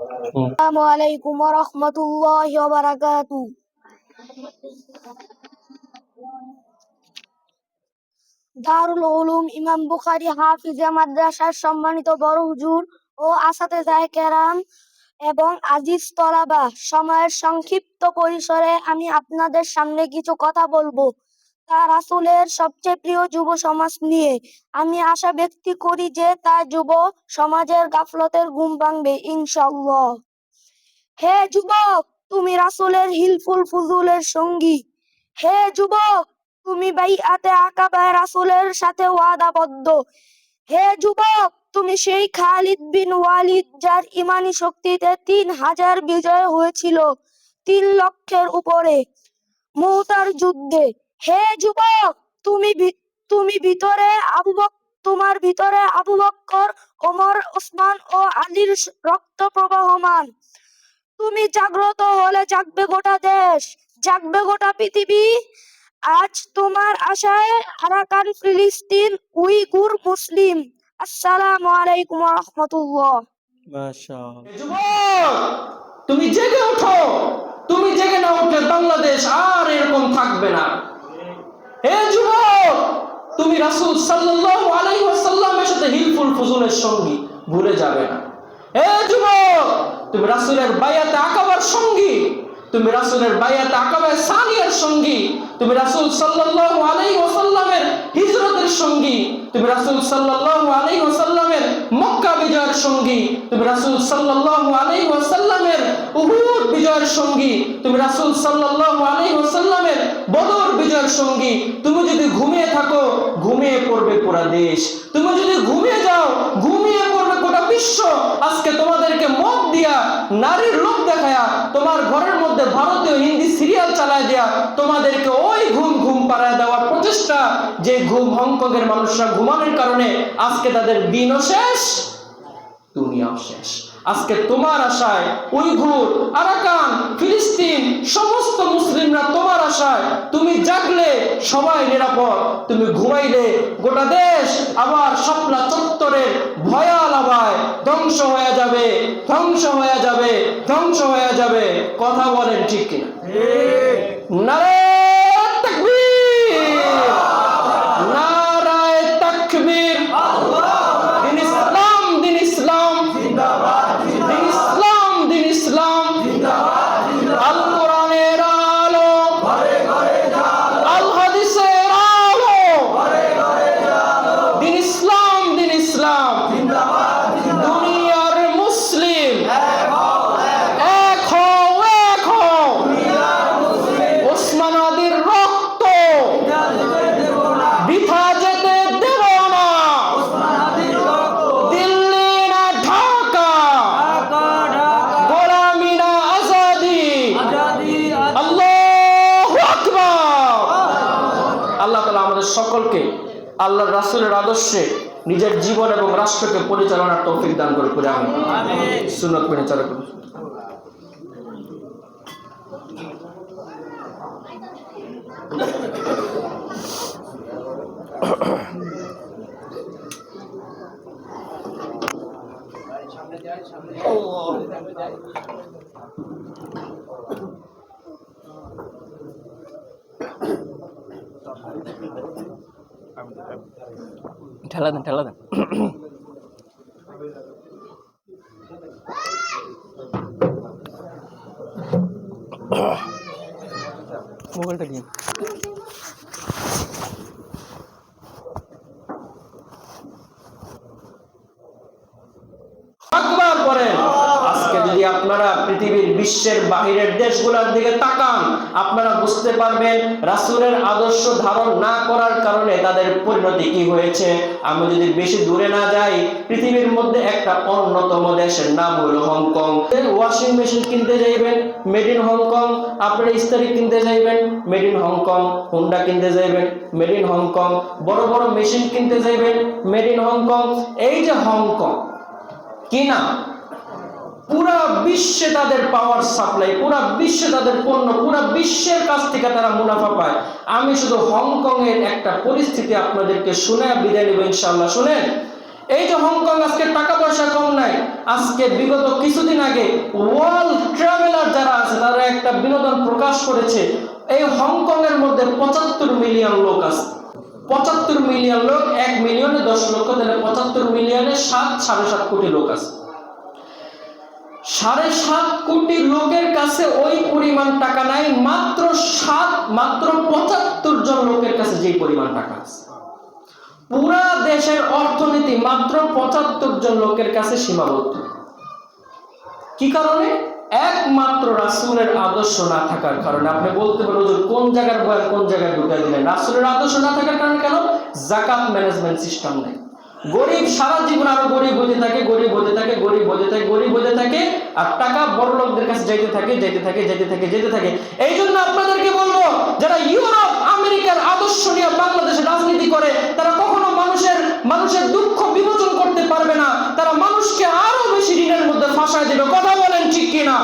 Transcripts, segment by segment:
আসসালামু আলাইকুম ওয়া রাহমাতুল্লাহি ওয়া বারাকাতুহু। দারুল উলুম ইমাম বুখারী হাফিজে মাদ্রাসার সম্মানিত বড় হুজুর ও আসাতেজায়ে কেরাম এবং আজিজ তলাবা, সময়ের সংক্ষিপ্ত পরিসরে আমি আপনাদের সামনে কিছু কথা বলবো তা রাসূলের সবচেয়ে প্রিয় যুব সমাজ নিয়ে। আমি আশা ব্যক্ত করি যে তা যুব সমাজের গাফলতের ঘুম ভাঙবে ইনশাআল্লাহ। হে যুবক, তুমি রাসূলের হিলফুল ফুজুলের সঙ্গী। হে যুবক, তুমি বাইআতে আকাবায় রাসূলের সাথে ওয়াদাবদ্ধ। হে যুবক, তুমি সেই খালিদ বিন ওয়ালিদ যার ইমানি শক্তিতে ৩,০০০ বিজয় হয়েছিল ৩,০০,০০০-এর উপরে মুতার যুদ্ধে। হে যুবক, তুমি ভিতরে তোমার ভিতরে আবু বকর, ওমর, ওসমান ও আলীর রক্ত প্রবাহমান। তুমি জাগ্রত হলে জাগবে গোটা দেশ, জাগবে গোটা পৃথিবী। আজ তোমার আশায় আরাকান, ফিলিস্তিন, উইগুর, মুসলিম। আসসালামু আলাইকুম ওয়া রাহমাতুল্লাহ। মাশাআল্লাহ। যুবক, তুমি জেগে ওঠো। তুমি জেগে না উঠলে বাংলাদেশ আর এরকম থাকবে না। হে যুবক, তুমি রাসূল সাল্লাল্লাহু আলাইহি ওয়াসাল্লামের সাথে হিলফুল ফুজুলের সঙ্গী, ভুলে যাবে না। হে যুবক, তুমি রাসূলের বায়াতে আকাবার সঙ্গী, তুমি রাসূলের বায়াতে আকাবায়ে সানিয়ার সঙ্গী, তুমি রাসূল সাল্লাল্লাহু আলাইহি ওয়াসাল্লামের হিজরতের সঙ্গী, তুমি রাসূল সাল্লাল্লাহু আলাইহি ওয়াসাল্লামের মক্কা বিজয়ের সঙ্গী, তুমি রাসূল সাল্লাল্লাহু আলাইহি ওয়াসাল্লামের উহুদ বিজয়ের সঙ্গী, তুমি রাসূল সাল্লাল্লাহু আলাইহি ওয়াসাল্লামের বদর বিজয়ের সঙ্গী। তুমি যদি ঘুমিয়ে থাকো, ঘুমিয়ে পড়বে পুরো দেশ। তুমি যদি ঘুমিয়ে যাও, ঘুমিয়ে পড়বে গোটা বিশ্ব। আজকে তোমাদেরকে মদ দিয়া, নারীর লোভ দেখায়া, তোমার ঘরের মধ্যে ভারতীয় হিন্দি সিরিয়াল চালায় দেয়া, তোমাদেরকে ওই ঘুম পাড়ায় দেওয়ার প্রচেষ্টা, যে ঘুম হংকংয়ের মানুষরা ঘুমানোর কারণে আজকে তাদের দিনও শেষ, দুনিয়াও শেষ। আজকে তোমার আশায় উইঘুর, আরাকান, ফিলিস্তিন সমস্ত মুসলিমরা তোমার আশায়। তুমি জাগলে সবাই নিরাপদ, তুমি ঘুমাইলে গোটা দেশ আবার শাপলা চত্বরের ভয়াল আবায় ধ্বংস হয়ে যাবে, ধ্বংস হয়ে যাবে, ধ্বংস হয়ে যাবে। কথা বলেন ঠিক কিনা? নারে তাকবীর, নারায়ে তাকবীর। দিন ইসলাম, দিন ইসলাম জিন্দাবাদ, দিন ইসলাম, দিন ইসলাম জিন্দাবাদ। আল কোরআনের আলো ঘরে ঘরে জ্বালো, আল হাদিসের আলো ঘরে ঘরে জ্বালো। দিন ইসলাম, দিন ইসলাম জিন্দাবাদ, দুনিয়ার মুসলিম এক হও, এক হও, এক হও। দুনিয়ার মুসলিম ওসমান আলীর রক্ত বৃথা যেতে দেব না। ওসমান আলীর রক্ত দিল্লি না ঢাকা, গোলামি না আজাদি। আল্লাহু আকবার। আল্লাহ তাআলা আমাদের সকলকে আল্লাহর রাসূলের আদর্শে নিজের জীবন এবং রাষ্ট্রকে পরিচালনার তৌফিক দান করে পড়ে আমিন। সুন্নাত মেনে চলা করুন। ঠেলা দেন, ঠেলা দেন। মোবাইলটা দিন। আকবার করেন। আজকে যদি আপনারা পৃথিবীর বিশ্বের বাহিরের দেশগুলোর দিকে তাকান, আপনারা বুঝতে পারবেন রাসূলের আদর্শ ধারণ না করার কারণে তাদের পরিণতি কি হয়েছে। আমি যদি বেশি দূরে না যাই, পৃথিবীর মধ্যে একটা অন্যতম দেশের নাম হলো হংকং। ওয়াশিং মেশিন কিনতে যাইবেন, মেড ইন হংকং। আপনারা ইস্ত্রি কিনতে যাইবেন, মেড ইন হংকং। হুন্ডা কিনতে যাইবেন, মেড ইন হংকং। বড় বড় মেশিন কিনতে যাইবেন, মেড ইন হংকং। এই যে হংকং কিনা পুরা বিশ্বে তাদের পাওয়ার সাপ্লাই, পুরা বিশ্বে তাদের পণ্য, পুরা বিশ্বের কাছ থেকে তারা মুনাফা পায়। আমি শুধু হংকং এর একটা পরিস্থিতি আপনাদেরকে শুনে বিদায় নেব ইনশাআল্লাহ। শুনেন, এই যে হংকং আজকে টাকা পয়সা কম নাই, আজকে বিগত কিছুদিন আগে ওয়ার্ল্ড ট্রাভেলার যারা আছে তারা একটা বিনোদন প্রকাশ করেছে, এই হংকং এর মধ্যে 75 মিলিয়ন লোক আছে। 75 মিলিয়ন লোক, 1 মিলিয়নে 10 লক্ষ, তাহলে 75 মিলিয়নে 7.5 কোটি লোক আছে। 7.5 কোটি লোকের কাছে ওই পরিমাণ টাকা নাই, মাত্র 75 জন লোকের কাছে যে পরিমাণ টাকা আছে। পুরা দেশের অর্থনীতি মাত্র 75 জন লোকের কাছে সীমাবদ্ধ। কি কারণে? একমাত্র রাসূলের আদর্শ না থাকার কারণে। আপনি বলতে পারেন হুজুর কোন জায়গার বয়ান কোন জায়গায় ঢুকাই দিলেন? রাসূলের আদর্শ না থাকার কারণে কেন? যাকাত ম্যানেজমেন্ট সিস্টেম নেই। গরিব সারা জীবন আরো গরিব হতে থাকে, গরিব হতে থাকে, গরিব হতে থাকে, গরিব হতে থাকে, আর টাকা বড় লোকদের কাছে যেতে থাকে, যেতে থাকে, যেতে থাকে, যেতে থাকে। এই জন্য আপনাদেরকে বলবো, যারা ইউরোপ আমেরিকার আদর্শ নিয়ে বাংলাদেশে রাজনীতি করে, তারা কখনো মানুষের দুঃখ বিমোচন করতে পারবে না। তারা মানুষকে আরো বেশি ঋণের মধ্যে ফাঁসায় দেবে। কথা বলেন ঠিক কিনা?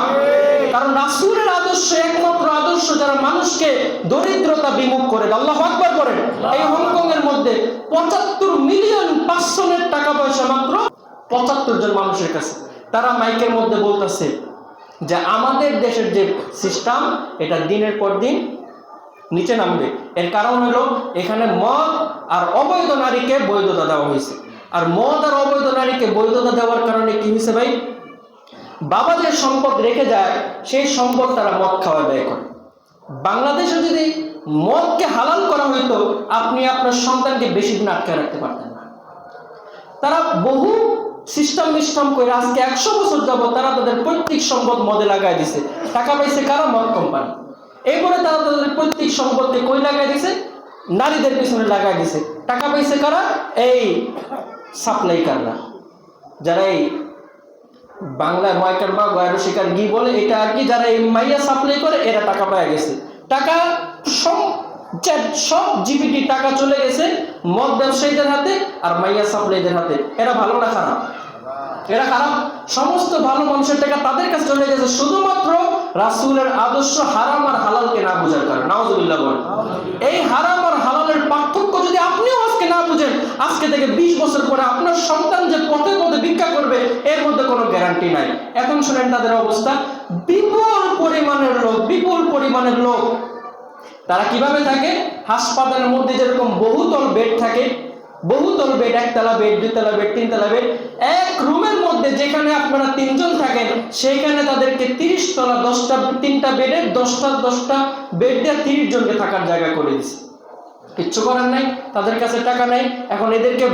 কারণ রাসূলের আদর্শ একমাত্র আদর্শ যারা মানুষকে দরিদ্রতা বিমুখ করে। আল্লাহু আকবার করেন। এই হংকং এর মধ্যে 75 মিলিয়ন পার্সনের টাকা পয়সা মাত্র 75 জন মানুষের কাছে। তারা মাইকের মধ্যে বলতেছে যে আমাদের দেশের যে সিস্টেম এটা দিনের পর দিন নিচে নামবে। এর কারণ হলো এখানে মদ আর অবৈধ নারীকে বৈধতা দেওয়া হয়েছে। আর মদ আর অবৈধ নারীকে বৈধতা দেওয়ার কারণে কি হয়েছে ভাই? বাবা যে সম্পদ রেখে যায় সেই সম্পদ তারা মদ খাওয়া ব্যয় করে। বাংলাদেশে যদি মদকে হালাল করা হইতো, আপনি আপনার সন্তানকে বেশি দিন আটকে রাখতে পারতেন না। তারা বহু সিস্টেম করে আজকে 100 বছর যাবত তারা তাদের পৈতৃক সম্পদ মদে লাগাই দিছে। টাকা পাইছে কারা? মদ কোম্পানি। এরপরে তারা তাদের পৈতৃক সম্পদকে কই লাগাই দিছে? নারীদের পিছনে লাগাই দিছে। টাকা পাইছে কারা? এই সাপ্লাইকাররা, যারা এই বাংলায় ময়কার বা গয়র শিকার গি বলে এটা আর কি, যারা এই মাইয়া সাপ্লাই করে এরা টাকা পায় গেছে। টাকা সব জিপিটি টাকা চলে গেছে মদ ব্যবসায়ীদের হাতে আর মাইয়া সাপ্লাইদের হাতে। এরা ভালো না খারাপ? এরা খারাপ। সমস্ত ভালো মানুষের টাকা তাদের কাছে চলে গেছে শুধুমাত্র রাসূলের আদর্শ হারাম আর হালালকে না বোঝার কারণে। নাউজুবিল্লাহ বলেন। এই হারাম আর হালালের পার্থক্য যদি আপনিও আজকে না বুঝেন, আজকে থেকে 20 বছর পরে আপনার সন্তান যে পথে পথে ভিক্ষা করবে এর মধ্যে কোনো গ্যারান্টি নাই। এখন শুনেন তাদের অবস্থা। বিপুল পরিমাণের লোক তারা কিভাবে থাকে? হাসপাতালের মধ্যে যেরকম বহুতল বেড থাকে, বহুতল বেড, 1 তলা বেড, 2 তলা বেড, 3 তলা বেড, এক রুমের মধ্যে যেখানে আপনারা 3 জন থাকেন সেখানে তাদেরকে 30 তলা 3টা বেডের 10টা বেড দিয়ে 30 জনকে থাকার জায়গা করে দিচ্ছে। কিচ্ছু করার নাই, তাদের কাছে টাকা নাই। এখন এদেরকে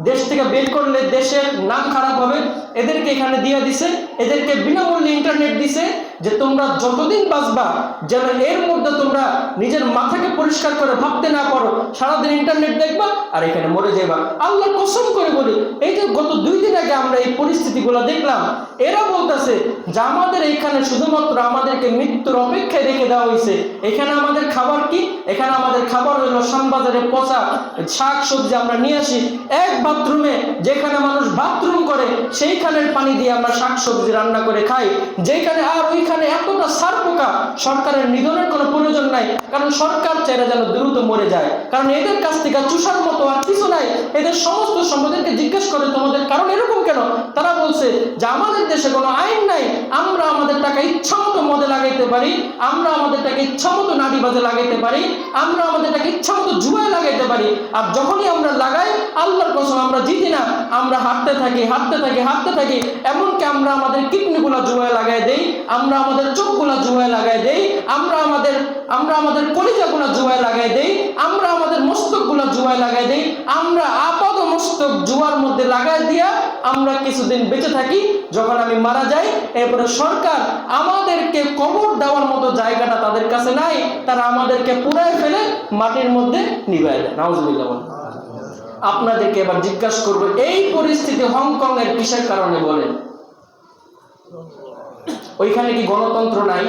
দেশ থেকে বের করলে দেশের নাম খারাপ হবে। এদেরকে এখানে দিয়ে দিছে, এদেরকে বিনামূল্যে ইন্টারনেট দিছে যে তোমরা যতদিন বাঁচবা যেন এর মধ্যে তোমরা নিজের মাথাকে পরিষ্কার করে ভাবতে না পারো, সারাদিন ইন্টারনেট দেখবা আর এখানে মরে যাইবা। আল্লাহর কসম করে বলি, এই যে গত 2 দিন আগে আমরা এই পরিস্থিতিগুলো দেখলাম, এরা বলতেছে যে আমাদের এইখানে শুধুমাত্র আমাদেরকে মৃত্যুর অপেক্ষায় রেখে দেওয়া হয়েছে। এখানে আমাদের খাবার কি? এখানে আমাদের খাবার হলো শ্যামবাজারে পচা শাক সবজি আমরা নিয়ে আসি। এক বাথরুমে যেখানে মানুষ বাথরুম করে সেইখানের পানি দিয়ে আমরা শাক সবজি রান্না করে খাই। যেখানে আর ওইখানে এতটা সার পোকা, সরকারের নিধনের কোনো প্রয়োজন নাই, কারণ সরকার চাইলে যেন দ্রুত মরে যায়। কারণ এদের কাছ থেকে চুষার মতো আর কিছু নাই। এদের সমস্ত সম্পদেরকে জিজ্ঞেস করে তোমাদের কারণ এরকম কেন? তারা বলছে যে আমাদের দেশে কোনো আইন নাই, আমরা আমাদের টাকা ইচ্ছা মতো মদে লাগাইতে পারি, আমরা আমাদের টাকা ইচ্ছা মতো নারীবাজে লাগাইতে পারি, আমরা আমাদের টাকা ইচ্ছা মতো জুয়ায় লাগাইতে পারি। আর যখনই আমরা লাগাই আল্লাহর কসম আমরা জিতি না, আমরা হাঁটতে থাকি। এমনকি আমরা আমাদের কিডনিগুলা জুয়ায় লাগাই দেই, আমরা আমাদের চোখগুলা জুয়ায় লাগাই দেই, আমরা আমাদের কলিজাগুলা জুয়ায় লাগাই দেই, আমরা আমাদের মস্তকগুলা জুয়ায় লাগাই দেই, আমরা আপাদ মস্তক জুয়ার মধ্যে লাগাই দিয়া আমরা কিছুদিন বেঁচে থাকি। যখন আমি মারা যাই এরপরে সরকার আমাদেরকে কবর দেওয়ার মতো জায়গাটা তাদের কাছে নাই, তারা আমাদেরকে পুড়ায় ফেলে মাটির মধ্যে নিভায় দেয়। নাউজুবিল্লাহ। আপনাদেরকে এবার জিজ্ঞাসা করবো, এই পরিস্থিতি হংকং এর কিসের কারণে বলেন? ওইখানে কি গণতন্ত্র নাই?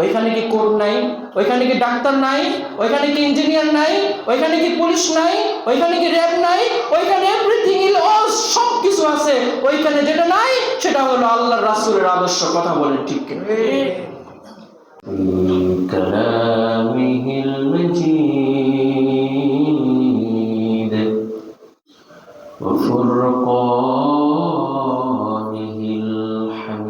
ওইখানে কি কোর্ট নাই? ওইখানে কি ডাক্তার নাই? ওইখানে কি ইঞ্জিনিয়ার নাই? ওইখানে কি পুলিশ নাই? ওইখানে কি র্যাব নাই? ওইখানে এভরিথিং ইজ অল, সব কিছু আছে। ওইখানে যেটা নাই সেটা হলো আল্লাহর রাসূলের আদর্শ। কথা বলেন ঠিক কিনা? কালামিহিল মাজিদ وفرقانه الحميد.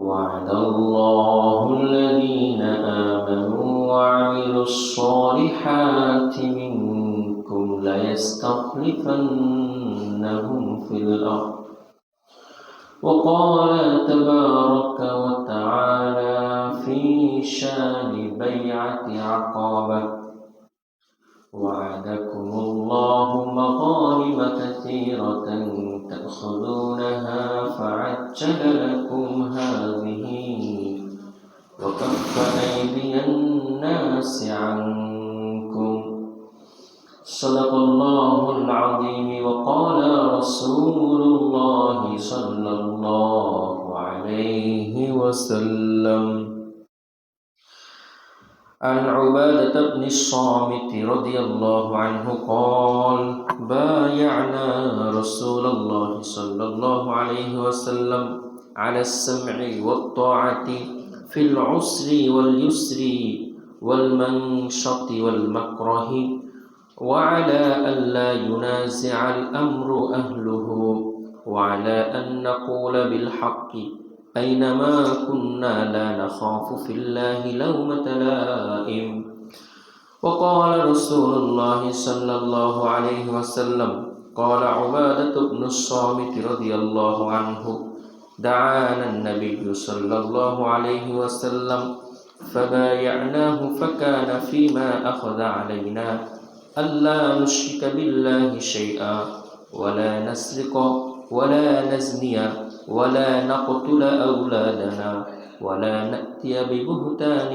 وعد الله الذين آمنوا وعملوا الصالحات منكم ليستخلفنهم في الأرض. وقال تبارك وتعالى في شان بيعة عقبة: وعدكم الله مغانم كثيرة تأخذونها فعجل لكم هذه وكف أيدي الناس عنكم. صدق الله العظيم. وقال رسول الله صلى الله عليه وسلم: عن عبادة بن الصامت رضي الله عنه قال: بايعنا رسول الله صلى الله عليه وسلم على السمع والطاعة في العسر واليسر والمنشط والمكره، وعلى ألا ينازع الأمر أهله، وعلى أن نقول بالحق أينما كنا لا نخاف في الله لومة لائم. وقال رسول الله صلى الله عليه وسلم: قال عبادة بن الصامت رضي الله عنه: دعانا النبي صلى الله عليه وسلم فبايعناه، فكان فيما أخذ علينا ألا نشرك بالله شيئا، ولا نسرق ولا نزني ولا نقتل أولادنا، ولا نأتي ببهتان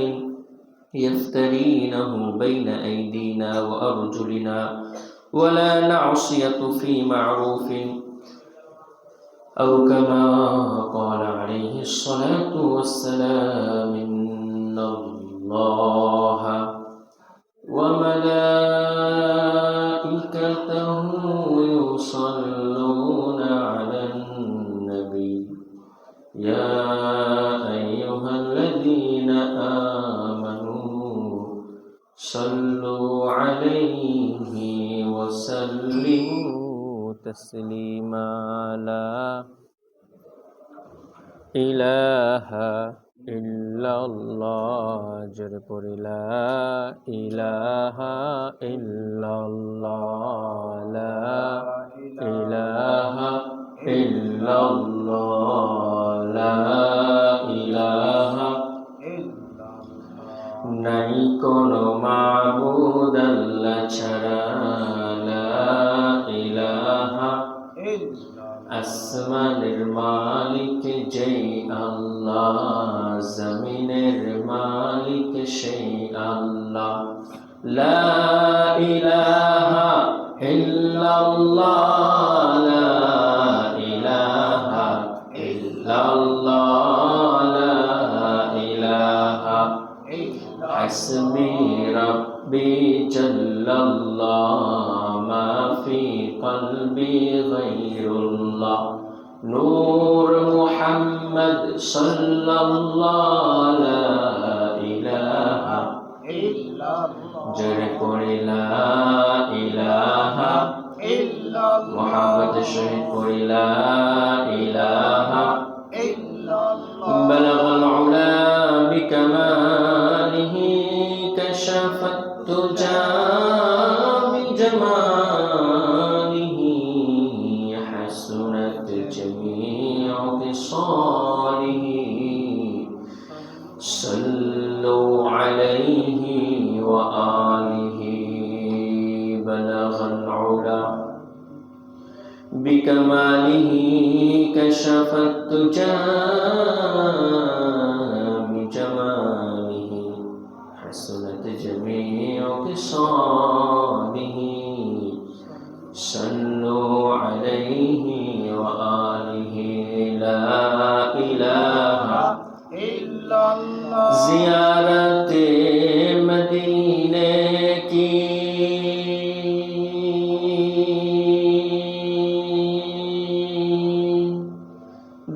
يفترينه بين أيدينا وأرجلنا، ولا نعصية في معروف، أو كما قال عليه الصلاة والسلام: إن الله وملائكته يصلون على النبي يا أيها الذين آمنوا صلوا عليه وسلموا تسليما. لا إله إلا الله. جربور لا إله إلا الله. لا إله إلا الله. لا إله নাই কোনো মাবুদ আল্লাহ ছাড়া। লা ইলাহা আসমানের মালিক যেই আল্লাহ, জমিনের মালিক সেই আল্লাহ। লা ইলাহা ইল্লাল্লাহ। লা ইলাহা ইল্লাল্লাহ। লা ইলাহা হাসবি রব্বি জাল্লাল্লাহ মা ফি কলবি গায়রুল্লাহ। নূর মুহাম্মদ সাল্লাল্লাহু লা ইলাহা ইল্লাল্লাহ। জোরে পড়ি লা ইলাহা ইল্লাল্লাহ। মুহাম্মদ শহীদ পড়ি লা ইলাহা ইল্লাল্লাহ। বালাগাল উলা বিকামালিহি কাশাফাত তুজা বিজামালিহি হাসুনাত জামিউ বিসালিহি। সাল্লু আলাইহি ওয়া আলিহি। বালাগাল উলা বিকামালিহি কাশাফাত তুজা বিজামালিহি হাসুনাত জামিউ বিসালিহি। সাল্লু আলাইহি ওয়া আলিহি। লা ইলাহা ইল্লাল্লাহ। জিয়ারতে মদিনে কি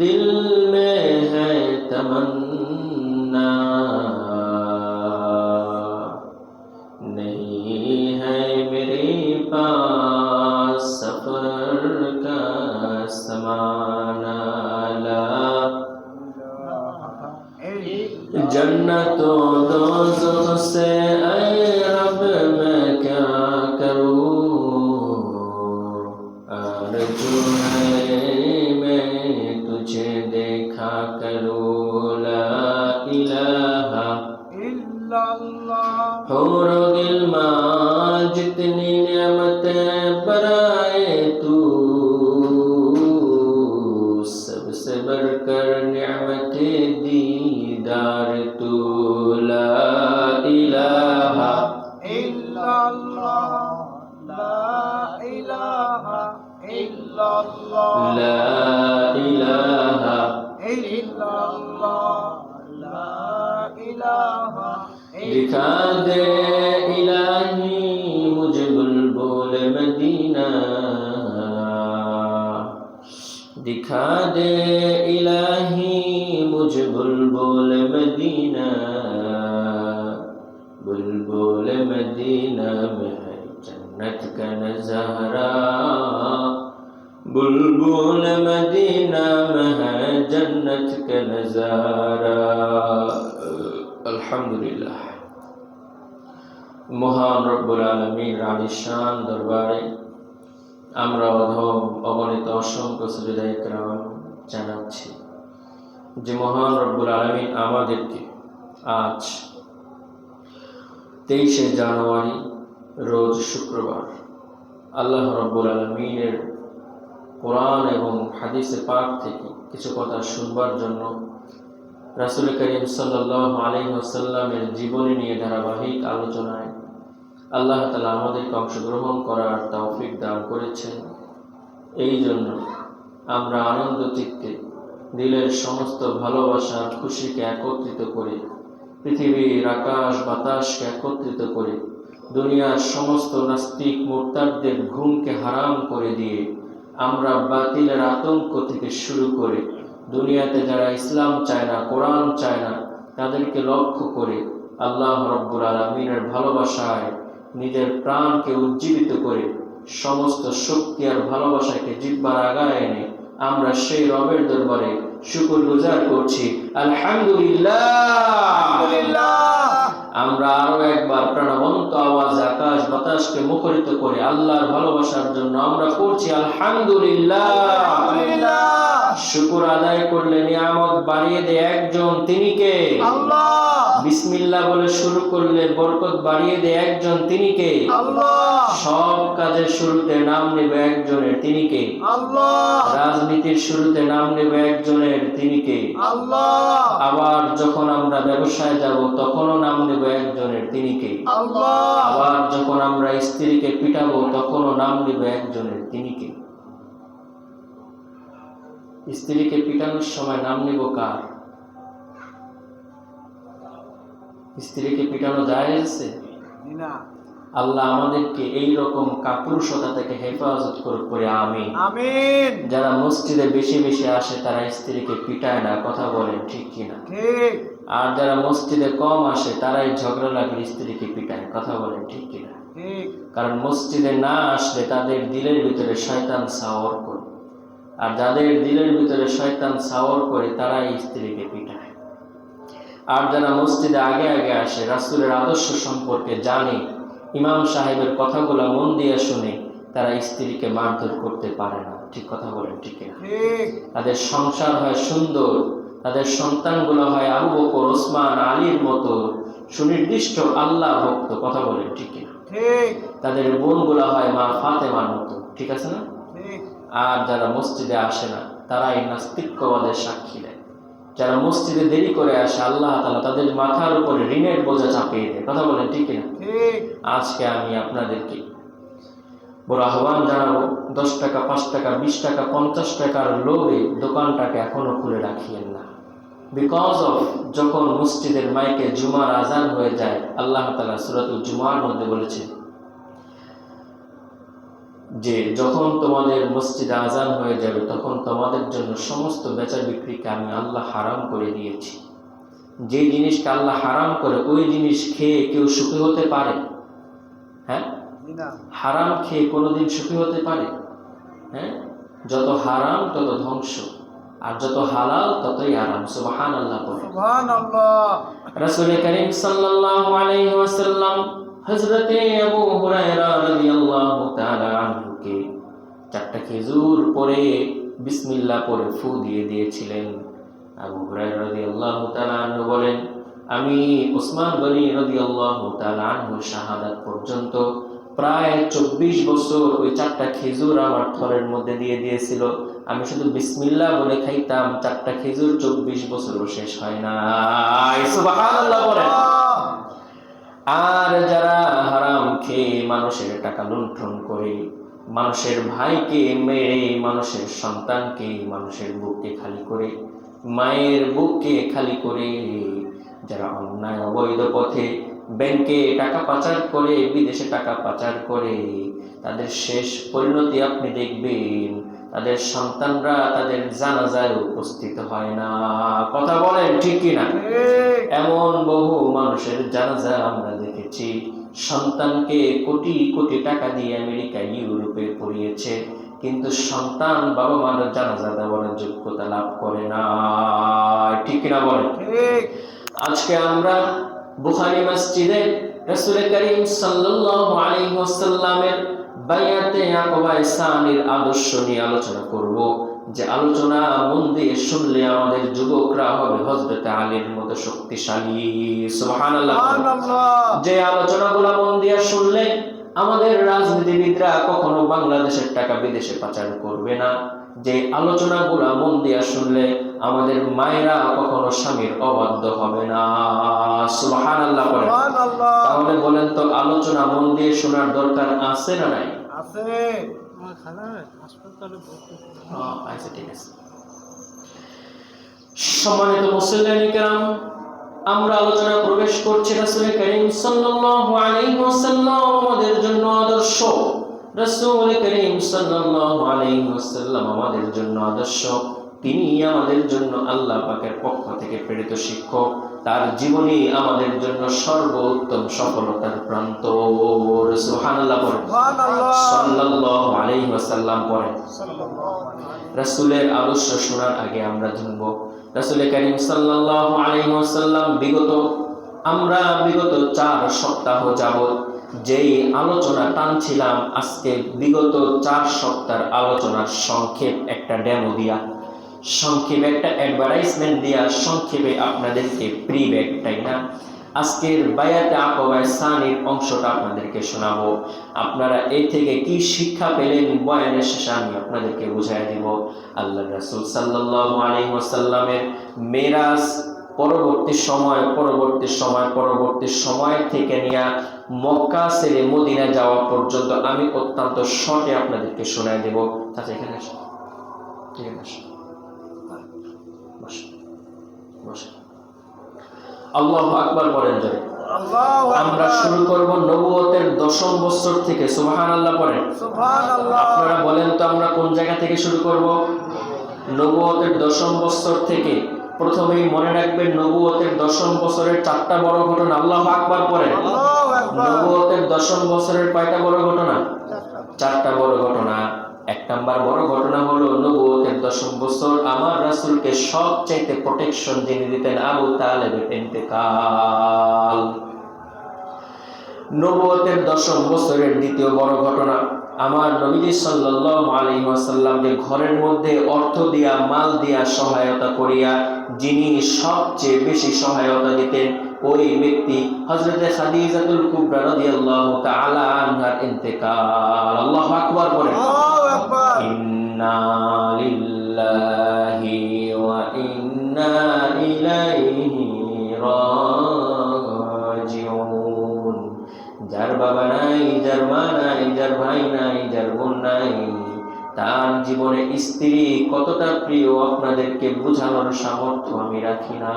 दिल में है तमन्ना, नहीं है जन्नत दोज़ख से ऐ रब मैं क्या करूं, आरज़ू है मैं तुझे देखा करूं। ला इलाहा इल्लल्लाह। हूर गिल्मा जितनी नेमतें बराए तू, सबसे बढ़कर नेमते दीदार तू। ला इलाहा इल्लल्लाह, ला इलाहा इल्लल्लाह, ला इलाहा इल्लल्लाह, ला इलाहा। दिखा दे इलाही मुझे बुलबुल मदीना, दिखा दे इलाही मुझे बुलबुल मदीना, बुलबुल मदीना में है जन्नत का नज़ारा, बुलबुल मदीना में है जन्नत का नज़ारा। अल्हम्दुलिल्लाह। মহান রব্বুল আলামিন আলিশান দরবারে আমরা অগণিত অসংখ্য সুজদা ইকরাম জানাচ্ছি যে মহান রব্বুল আলামিন আমাদেরকে আজ 23শে জানুয়ারি রোজ শুক্রবার আল্লাহ রব্বুল আলামিনের কোরআন এবং হাদিসে পাক থেকে কিছু কথা শুনবার জন্য রাসূল করিম সাল্লাল্লাহু আলাইহি ওয়াসাল্লামের জীবনী নিয়ে ধারাবাহিক আলোচনায় আল্লাহ তাআলা আমাদেরকে অংশগ্রহণ করার তৌফিক দান করেছেন। এই জন্য আমরা আনন্দ চিত্তে দিলের সমস্ত ভালোবাসার খুশিকে একত্রিত করে, পৃথিবীর আকাশ বাতাসকে একত্রিত করে, দুনিয়ার সমস্ত নাস্তিক মুরতাদদের ঘুমকে হারাম করে দিয়ে আমরা বাতিলের আতঙ্ক থেকে শুরু করে দুনিয়াতে যারা ইসলাম চায় না, কোরআন চায় না, তাদেরকে লক্ষ্য করে আল্লাহ রব্বুল আলামিনের ভালোবাসায় নিজের প্রাণকে উজ্জীবিত করে সমস্ত শক্তি আর ভালোবাসাকে জিহ্বার আগায় এনে আমরা সেই রবের দরবারে শুকরগুজার করছি। আলহামদুলিল্লাহ। আমরা আরো একবার প্রাণবন্ত আওয়াজে আকাশ বাতাসকে মুখরিত করে আল্লাহর ভালোবাসার জন্য আমরা করছি আলহামদুলিল্লাহ। শুকর আদায় করলে নিয়ামত বাড়িয়ে দেয় একজন, তিনি কে? আল্লাহ। বিসমিল্লাহ বলে শুরু করলে বরকত বাড়িয়ে দেয় একজন, তিনি কে? আল্লাহ। সব কাজের শুরুতে নাম নেবে একজনের, তিনি কে? আল্লাহ। রাজনীতির শুরুতে নাম নেবে একজনের, তিনি কে? আল্লাহ। আবার যখন আমরা ব্যবসায় যাব তখনও নাম নেবে একজনের, তিনি কে? আল্লাহ। আবার যখন আমরা স্ত্রীকে পিটাবো তখনও নাম নেবে একজনের, তিনি কে? স্ত্রীকে পিটানোর সময় নাম নিব কার? স্ত্রীকে পিটানো জায়েজ আছে? না। আল্লাহ আমাদেরকে এই রকম কাপুরুষতা থেকে হেফাজত করে, আমিন আমিন। যারা মসজিদে বেশি বেশি আসে তারা স্ত্রীকে পিটায় না, কথা বলেন ঠিক কিনা? ঠিক। আর যারা মসজিদে কম আসে তারাই ঝগড়া লাগলে স্ত্রীকে পিটায়, কথা বলেন ঠিক কিনা? ঠিক। কারণ মসজিদে না আসলে তাদের দিলের ভিতরে শয়তান সাওয়ার করে, আর যাদের দিলের ভিতরে শয়তান সাওয়ার করে তারাই স্ত্রীকে পিটায়। আর যারা মসজিদে আগে আগে আসে, রাসূলের আদর্শ সম্পর্কে জানে, ইমাম সাহেবের কথাগুলো মন দিয়ে শুনে, তারা স্ত্রীকে মারধর করতে পারে না, ঠিক কথা বলেন ঠিক কিনা? ঠিক। তাদের সংসার হয় সুন্দর, তাদের সন্তানগুলো হয় আবু বকর, ওসমান, আলীর মতো সুনির্দিষ্ট আল্লাহ ভক্ত, কথা বলেন ঠিক কিনা? ঠিক। তাদের বোনগুলো হয় মা ফাতেমার মতো, ঠিক আছে না? ঠিক। আর যারা মসজিদে আসে না তারাই নাস্তিক্যবাদের সাক্ষী দেয়। যারা মসজিদে দেরি করে আসে আল্লাহ তাআলা তাদের মাথার উপরে ঋণের বোঝা চাপিয়ে দেয়, কথা বলেন ঠিক কিনা? ঠিক। আজকে আমি আপনাদেরকে বড় আহ্বান জানাবো, 10 টাকা, 5 টাকা, 20 টাকা, 50 টাকার লোভে দোকানটাকে এখনো খুলে রাখিয়েন না। বিকজ অফ যখন মসজিদের মাইকে জুমার আজান হয়ে যায়, আল্লাহ তাআলা সূরাতুল জুমার মধ্যে বলেছে যে যখন তোমাদের মসজিদে আজান হয়ে যাবে তখন তোমাদের জন্য সমস্ত বেচা বিক্রিকে আমি আল্লাহ হারাম করে দিয়েছি। যে জিনিসকে আল্লাহ হারাম করে ওই জিনিস খেয়ে কেউ সুখী হতে পারে? হ্যাঁ, হারাম খেয়ে কোনোদিন সুখী হতে পারে? হ্যাঁ, যত হারাম তত ধ্বংস। আর যত হালাল ততই আরাম। সুবহানাল্লাহ পড়ে। সুবহানাল্লাহ। রাসূল করিম সাল্লাল্লাহু আলাইহি ওয়াসাল্লাম হযরতে আবু হুরায়রা রাদিয়াল্লাহু তাআলা আনহুকে 4টা খেজুর পরে বিসমিল্লাহ পরে ফু দিয়ে দিয়েছিলেন। আবু হুরায়রা রাদিয়াল্লাহু তাআলা আনহু বলেন, আমি ওসমান গনি রাদিয়াল্লাহু তাআলা আনহুর শাহাদাত পর্যন্ত প্রায় 24 বছর ওই 4টা খেজুর আমার থরের মধ্যে দিয়ে দিয়েছিল। আমি শুধু বিসমিল্লাহ বলে খাইতাম, 4টা খেজুর 24 বছরও শেষ হয় না। সুবহানাল্লাহ বলেন। আর যারা হারাম খেয়ে মানুষের টাকা লুণ্ঠন করে, মানুষের ভাইকে মেরে, মানুষের সন্তানকে, মানুষের বুককে খালি করে, মায়ের বুককে খালি করে, যারা অন্যায় অবৈধ পথে ব্যাংকে টাকা পাচার করে, বিদেশে টাকা পাচার করে, তাদের শেষ পরিণতি আপনি দেখবেন, তাদের সন্তানরা তাদের জানাজায় উপস্থিত হয় না। কথা বলেন ঠিক কিনা? এমন বহু মানুষের জানাজা আমরা দেখেছি, সন্তানকে কোটি কোটি টাকা দিয়ে আমেরিকা ইউরোপে পড়িয়েছে, কিন্তু সন্তান বাবা মার জানাজা দেওয়ার যোগ্যতা লাভ করে না। ঠিক কিনা বলেন? আজকে আমরা বুখারী মসজিদে রাসূল করিম সাল্লাল্লাহু আলাইহি ওয়াসাল্লামের বায়াতে আকবায়ে সানির আদর্শ নিয়ে আলোচনা করব, যে আলোচনা মন দিয়ে শুনলে আমাদের যুবকরা হবে হযরত আলীর মতো শক্তিশালী। সুবহানাল্লাহ। যে আলোচনাগুলো মন দিয়ে শুনলে আমাদের রাজনীতিবিদরা কখনো বাংলাদেশের টাকা বিদেশে পাচার করবে না। যে আলোচনাগুলো মন দিয়ে শুনলে আমাদের মায়েরা কখনো স্বামীর অবাধ্য হবে না। সুবহানাল্লাহ বলেন। তাহলে বলেন তো, আলোচনা মন দিয়ে শোনার দরকার আছে না নাই? আছে। আচ্ছা, ঠিক আছে। সম্মানিত মুসলিম কিরাম, আমরা আলোচনা প্রবেশ করছি রাসূল করিম সাল্লাল্লাহু আলাইহি ওয়াসাল্লাম আমাদের জন্য আদর্শ। রাসূল করিম সাল্লাল্লাহু আলাইহি ওয়াসাল্লাম আমাদের জন্য আদর্শ। তিনি আমাদের জন্য আল্লাহ পাকের পক্ষ থেকে প্রেরিত শিক্ষক। তার জীবনী আমাদের জন্য সর্বোত্তম সফলতার প্রান্ত। সুবহানাল্লাহ পড়েন। সাল্লাল্লাহু আলাইহি ওয়াসাল্লাম পড়েন। রাসূলের আদর্শ শোনার আগে আমরা জানব রাসূল করিম সাল্লাল্লাহু আলাইহি ওয়াসাল্লাম বিগত 4 সপ্তাহ যাবত যেই আলোচনা টানছিলাম, আজকে বিগত 4 সপ্তাহের আলোচনার সংক্ষেপ একটা ডেমো দিয়া, সংক্ষেপে একটা অ্যাডভার্টাইজমেন্ট দিয়া, সংক্ষেপে আপনাদেরকে প্রি ব্যাগ তাই না আজকের বায়াতে আকবায়ে সানির অংশটা আপনাদেরকে শোনাবো। আপনারা এই থেকে কি শিক্ষা পেলেন বয়ানের শেষে আমি আপনাদেরকে বুঝাই দিব। আল্লাহর রাসূল সাল্লাল্লাহু আলাইহি ওয়াসাল্লামের মেরাজ পরবর্তী সময় থেকে নিয়ে মক্কা ছেড়ে মদিনা যাওয়া পর্যন্ত আমি অত্যন্ত শর্টে আপনাদেরকে শোনাই দেব। আচ্ছা, এখানে আসুন, এখানে আসুন, বসুন, বসুন। আল্লাহু আকবার বলেন জোরে। আমরা শুরু করব নবুয়তের 10ম বছর থেকে। সুবহানাল্লাহ পড়েন। সুবহানাল্লাহ। আপনারা বলেন তো আমরা কোন জায়গা থেকে শুরু করব? নবুয়তের 10ম বছর থেকে। প্রথমেই মনে রাখবেন, নবুয়তের 10ম বছরের 4টা বড় ঘটনা। আল্লাহু আকবার পড়েন। নবুয়তের 10ম বছরের কয়টা বড় ঘটনা? 4টা বড় ঘটনা। 1 নাম্বার বড় ঘটনা হলো নবুয়তের 10ম বছর আমার রাসূলকে সবচাইতে প্রোটেকশন যিনি দিতেন, আবু তালেবের ইন্তেকাল। নবুয়তের 10ম বছরের দ্বিতীয় বড় ঘটনা, আমার নবীজি সাল্লাল্লাহু আলাইহি ওয়াসাল্লামকে ঘরের মধ্যে অর্থ দিয়া, মাল দিয়া সহায়তা করিয়া যিনি সবচেয়ে বেশি সহায়তা দিতেন, ওই ব্যক্তি হযরতে খাদিজাতুল কুবরা রাদিয়াল্লাহু তাআলা আনহার ইন্তেকাল। আল্লাহু আকবার বলেন। ইন্না লিল্লাহি ওয়া ইন্না ইলাইহি রাজিউন। যার বাবা নাই, যার মা নাই, যার ভাই নাই, যার বোন নাই, তার জীবনে স্ত্রী কতটা প্রিয় আপনাদেরকে বোঝানোর সামর্থ্য আমি রাখি না।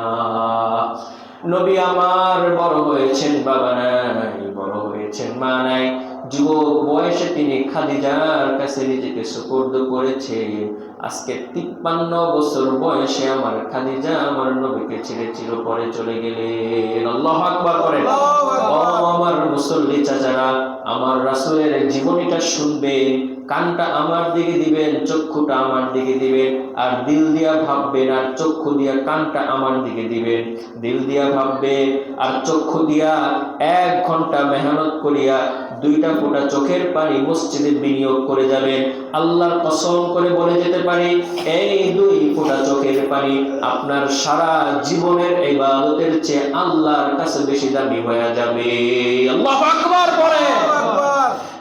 নবী আমার বড় হয়েছেন, বাবা নাই, বড় হয়েছেন, মা নাই, যুবক বয়সে তিনি খাদিজার কাছে নিজেকে সুপুর্দ করেছেন। আজকে 53 বছর বয়সে আমার খাদিজা আমার নবীকে ছেড়ে চিরপরে চলে গেলেন। আল্লাহু আকবার করেন। ও আমার মুসল্লি চাচারা, আমার রাসূলের জীবনীটা শুনবে, কানটা আমার দিকে দিবেন, চক্ষুটা আমার দিকে দিবেন, আর দিল দিয়া ভাববেন আর চক্ষু দিয়া কানটা আমার দিকে দিবেন। দিল দিয়া ভাববেন আর চক্ষু দিয়া 1 ঘন্টা মেহনত করিয়া 2টা ফোঁটা চোখের পানি মসজিদে বিনিয়োগ করে যাবেন। আল্লাহর কসম করে বলে যেতে পারি, এই 2 ফোঁটা চোখের পানি আপনার সারা জীবনের ইবাদতের চেয়ে আল্লাহর কাছে বেশি দামি হয়ে যাবে। আল্লাহু আকবার পড়ে।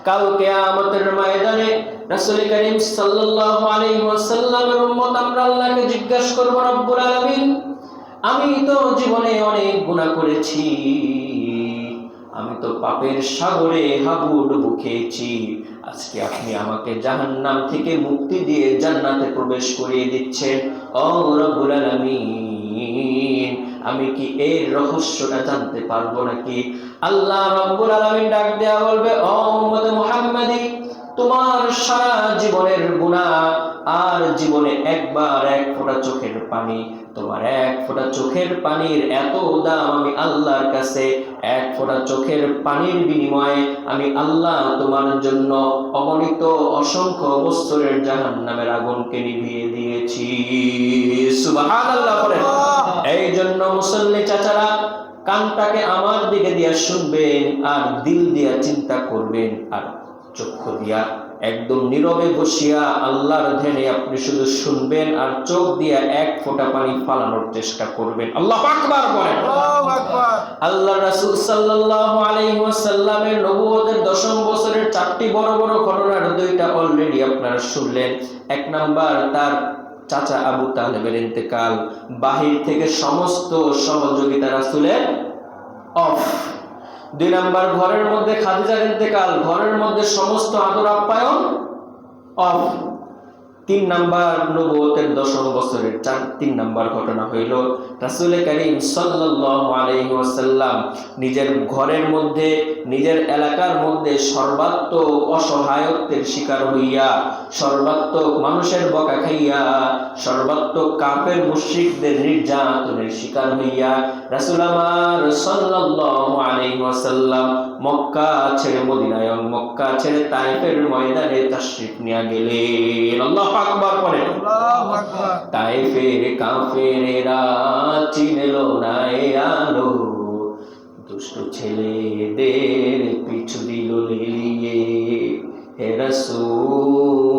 কাল কিয়ামতের ময়দানে রাসূল করিম সাল্লাল্লাহু আলাইহি ওয়াসাল্লামের উম্মত আমরা আল্লাহকে জিজ্ঞাসা করব, রব্বুল আলামিন, আমি তো জীবনে অনেক গুনাহ করেছি, আমি তো পাপের সাগরে হাবুডুবু খেয়েছি, আজকে আপনি আমাকে জাহান্নাম থেকে মুক্তি দিয়ে জান্নাতে প্রবেশ করিয়ে দিচ্ছেন। ও রব্বুল আলামিন, আমি কি এর রহস্যটা জানতে পারবো নাকি? আল্লাহ রব্বুল আলামিন ডাক দেয়া বলবে, ও উম্মতে মুহাম্মাদি, তোমার সারা জীবনের গুনাহ আর জীবনে একবার 1 ফোঁটা চোখের পানি, তোমার 1 ফোঁটা চোখের পানির এত দাম আমি আল্লাহর কাছে। 1 ফোঁটা চোখের পানির বিনিময়ে আমি আল্লাহ তোমার জন্য অগণিত অসংখ্য বছরের জাহান্নামের আগুনকে নিভিয়ে দিয়েছি। সুবহানাল্লাহ বলেন। এই জন্য মুসল্লি চাচারা, কানটাকে আমার দিকে দিয়া শুনবেন আর দিল দিয়া চিন্তা করবেন, আর চক্ষু দিয়া একদম নীরবে বসিয়া আল্লাহর ধ্যানে আপনি শুধু শুনবেন আর চোখ দিয়া 1 ফোঁটা পানি ফালানোর চেষ্টা করবেন। আল্লাহু আকবার বলেন। আল্লাহু আকবার। আল্লাহ রাসূল সাল্লাল্লাহু আলাইহি ওয়াসাল্লামের নবুয়তের 10ম বছরের 4টি বড় বড় ঘটনার 2টা অলরেডি আপনারা শুনলেন। 1 নাম্বার, তার চাচা আবু তালেবের ইন্তেকাল, বাহির থেকে সমস্ত সহযোগিতা রাসূলের অফ। 2 নাম্বার, ঘরের মধ্যে খাদিজার ইন্তেকাল, ঘরের মধ্যে সমস্ত আদর আপ্যায়ন অফ। 3 নাম্বার, নবুয়তের 10ম বছরের 3 নাম্বার ঘটনা হইল রাসূল করিম সাল্লাল্লাহু আলাইহি ওয়াসাল্লাম নিজের ঘরের মধ্যে, নিজের এলাকার মধ্যে সর্বাত্মক অসহায়ত্বের শিকার হইয়া, সর্বাত্মক মানুষের বকা খাইয়া, সর্বাত্মক কাফের মুশরিকদের নির্যাতনের শিকার হইয়া রাসূল আমার সাল্লাল্লাহু আলাইহি ওয়াসাল্লাম মক্কা ছেড়ে মদিনায়, মক্কা ছেড়ে তায়েফের ময়দানে তাশরিফ নিয়ে গেলেন। আল্লাহু আকবার পড়েন। আল্লাহু আকবার। তায়েফের কাফেরেরা চিনলো না এ আলো, দুষ্ট ছেলেদের পিছু দিল লেলিয়ে। হে রাসূল,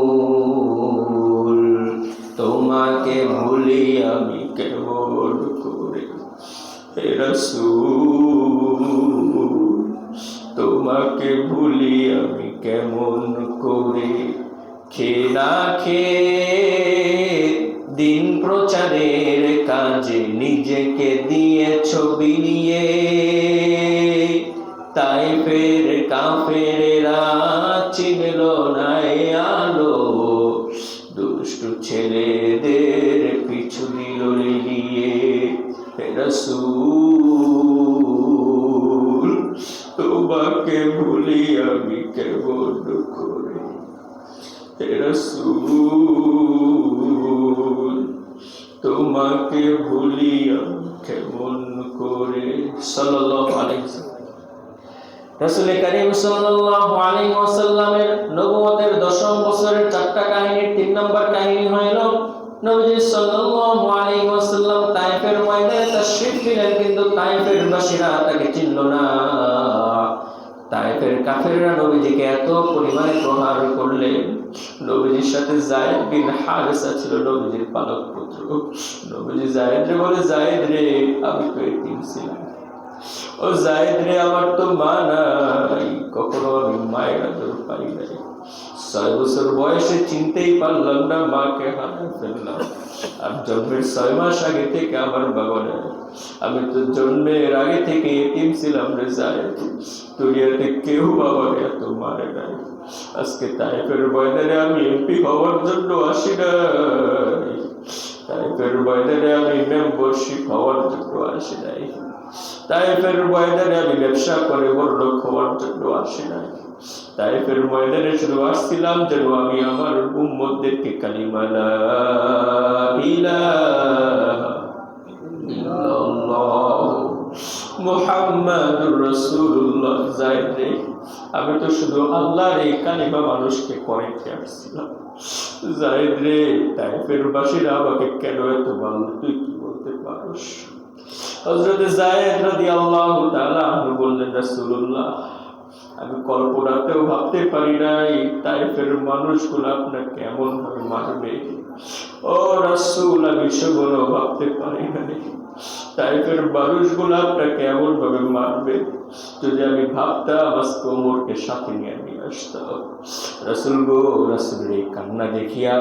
তোমাকে ভুলি আমি কেমন করে? হে রাসূল, তোমাকে ভুলি আমি কেমন করে? খেয়ে না খেয়ে দিন প্রচারের কাজে নিজেকে দিয়েছ বিলিয়ে। তায়েফের কাফেরেরা চিনল না এ আলো, দুষ্টু ছেলেদের পিছু দিল লেলিয়ে। হে রাসূল, তোমাকে ভুলি আমি কেমন করে? হে রাসূল, তোমাকে ভুলি আমি কেমন করে? সাল্লাল্লাহু আলাইহি ওয়াসাল্লাম। রাসূল করিম সাল্লাল্লাহু আলাইহি ওয়াসাল্লামের নবুয়তের 10ম বছরের 4টা কাহিনীর 3 নম্বর কাহিনী হইল নবী সাল্লাল্লাহু আলাইহি ওয়াসাল্লাম তায়েফের ময়দানে তাশরিফ নিলেন, কিন্তু তায়েফের বাসীরা তাকে চিনল না। তায়েফের কাফেররা নবীজিকে এত পরিমাণে প্রহার করলেন। নবীজির সাথে যায়েদ বিন হারেসা ছিল নবীজির পালক পুত্র। নবীজি যায়েদ রে বলে, যায়েদ রে, আমি তো এতিম ছিলাম, ও যায়েদ রে, আমার তো মা নাই, কখনো আমি মায়ের আদর পাই নাই। 6 বছর বয়সে চিনতেই পারলাম না, মাকে হারিয়ে ফেললাম। আর জন্মের 6 মাস আগে থেকে আমার বাবা নেই, আমি তো জন্মের আগে থেকে এতিম ছিলাম রে যায়েদ। দুনিয়াতে কেউ বাবারে এত মারে নাই। আজকে তায়েফের ময়দানে আমি এমপি হওয়ার জন্য আসি নাই, তায়েফের ময়দানে আমি মেম্বারশিপ হওয়ার জন্য আসি নাই, তায়েফের ময়দানে আমি ব্যবসা করে বড়লোক হওয়ার জন্য আসি নাই। তায়েফের ময়দানে শুধু আসছিলাম যেন আমি আমার উম্মতদেরকে কালিমা লা ইলাহা ইল্লাল্লাহ মুহাম্মাদুর মুহাম্মাদুর রাসূলুল্লাহ যায়েদ রে, আমি তো শুধু আল্লাহর এই কালিমা মানুষকে করাইতে আসছিলাম। যায়েদ রে, তাইফের বাসীরা আমাকে কেন এত ভালো, তুই কি বলতে পারস? হযরত যায়েদ রাদিয়াল্লাহু তাআলা আনহু বললেন, রাসূলুল্লাহ, আমি কল্পনাতেও ভাবতে পারি নাই তাইফের মানুষগুলো আপনাকে এমন ভাবে মারবে। ও রাসূল, আমি সেগুলো ভাবতে পারি নাই তাইফের মানুষগুলো আপনাকে এমন ভাবে মারবে। যদি আমি ভাবতাম আজকে ওমরকে সাথে নিয়ে আসতাম। রাসূল গো, রাসূলের এই কান্না দেখিয়া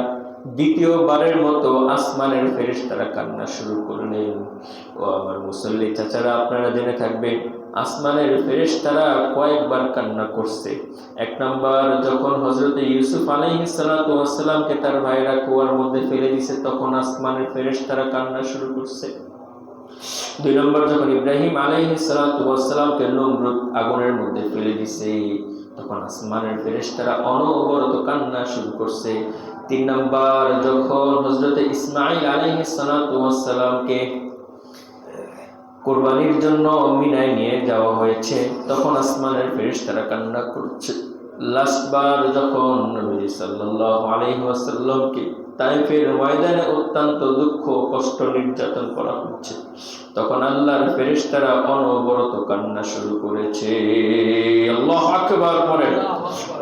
দ্বিতীয়বারের মতো আসমানের ফেরেশতারা কান্না শুরু করলেন। ও আমার মুসল্লি চাচারা, আপনারা জেনে থাকবেন আসমানের ফেরেশতারা কয়েকবার কান্না করছে। এক নাম্বার, যখন হযরত ইউসুফ আলাইহিস সালাতু ওয়াস সালামকে তার ভাইরা কুয়ার মধ্যে ফেলে দিয়েছে, তখন আসমানের ফেরেশতারা কান্না শুরু করছে। দুই নম্বর, যখন ইব্রাহিম আলাইহিস সালাতু ওয়াস সালামকে নমরুদ আগুনের মধ্যে ফেলে দিয়েছে, তখন আসমানের ফেরেশতারা অনবরত কান্না শুরু করছে। তিন নম্বর, যখন হযরত ইসমাঈল আলাইহিস সালাতু ওয়াস সালামকে কুরবানির জন্য মিনায় নিয়ে যাওয়া হয়েছে, তখন আসমানের ফেরেশতারা কান্না করছে। লাস্টবার যখন নবী সাল্লাল্লাহু আলাইহি ওয়াসাল্লামকে তাইফের ময়দানে অত্যন্ত দুঃখ কষ্ট নির্যাতন করা হচ্ছে, তখন আল্লাহর ফেরেশতারা অনবরত কান্না শুরু করেছে। আল্লাহু আকবার বলেন।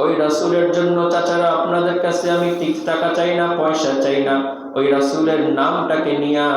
ওই রাসূলের জন্য চাচারা, আপনাদের কাছে আমি ঠিক টাকা চাই না, পয়সা চাই না, ওই রাসূলের নামটাকে নিয়া,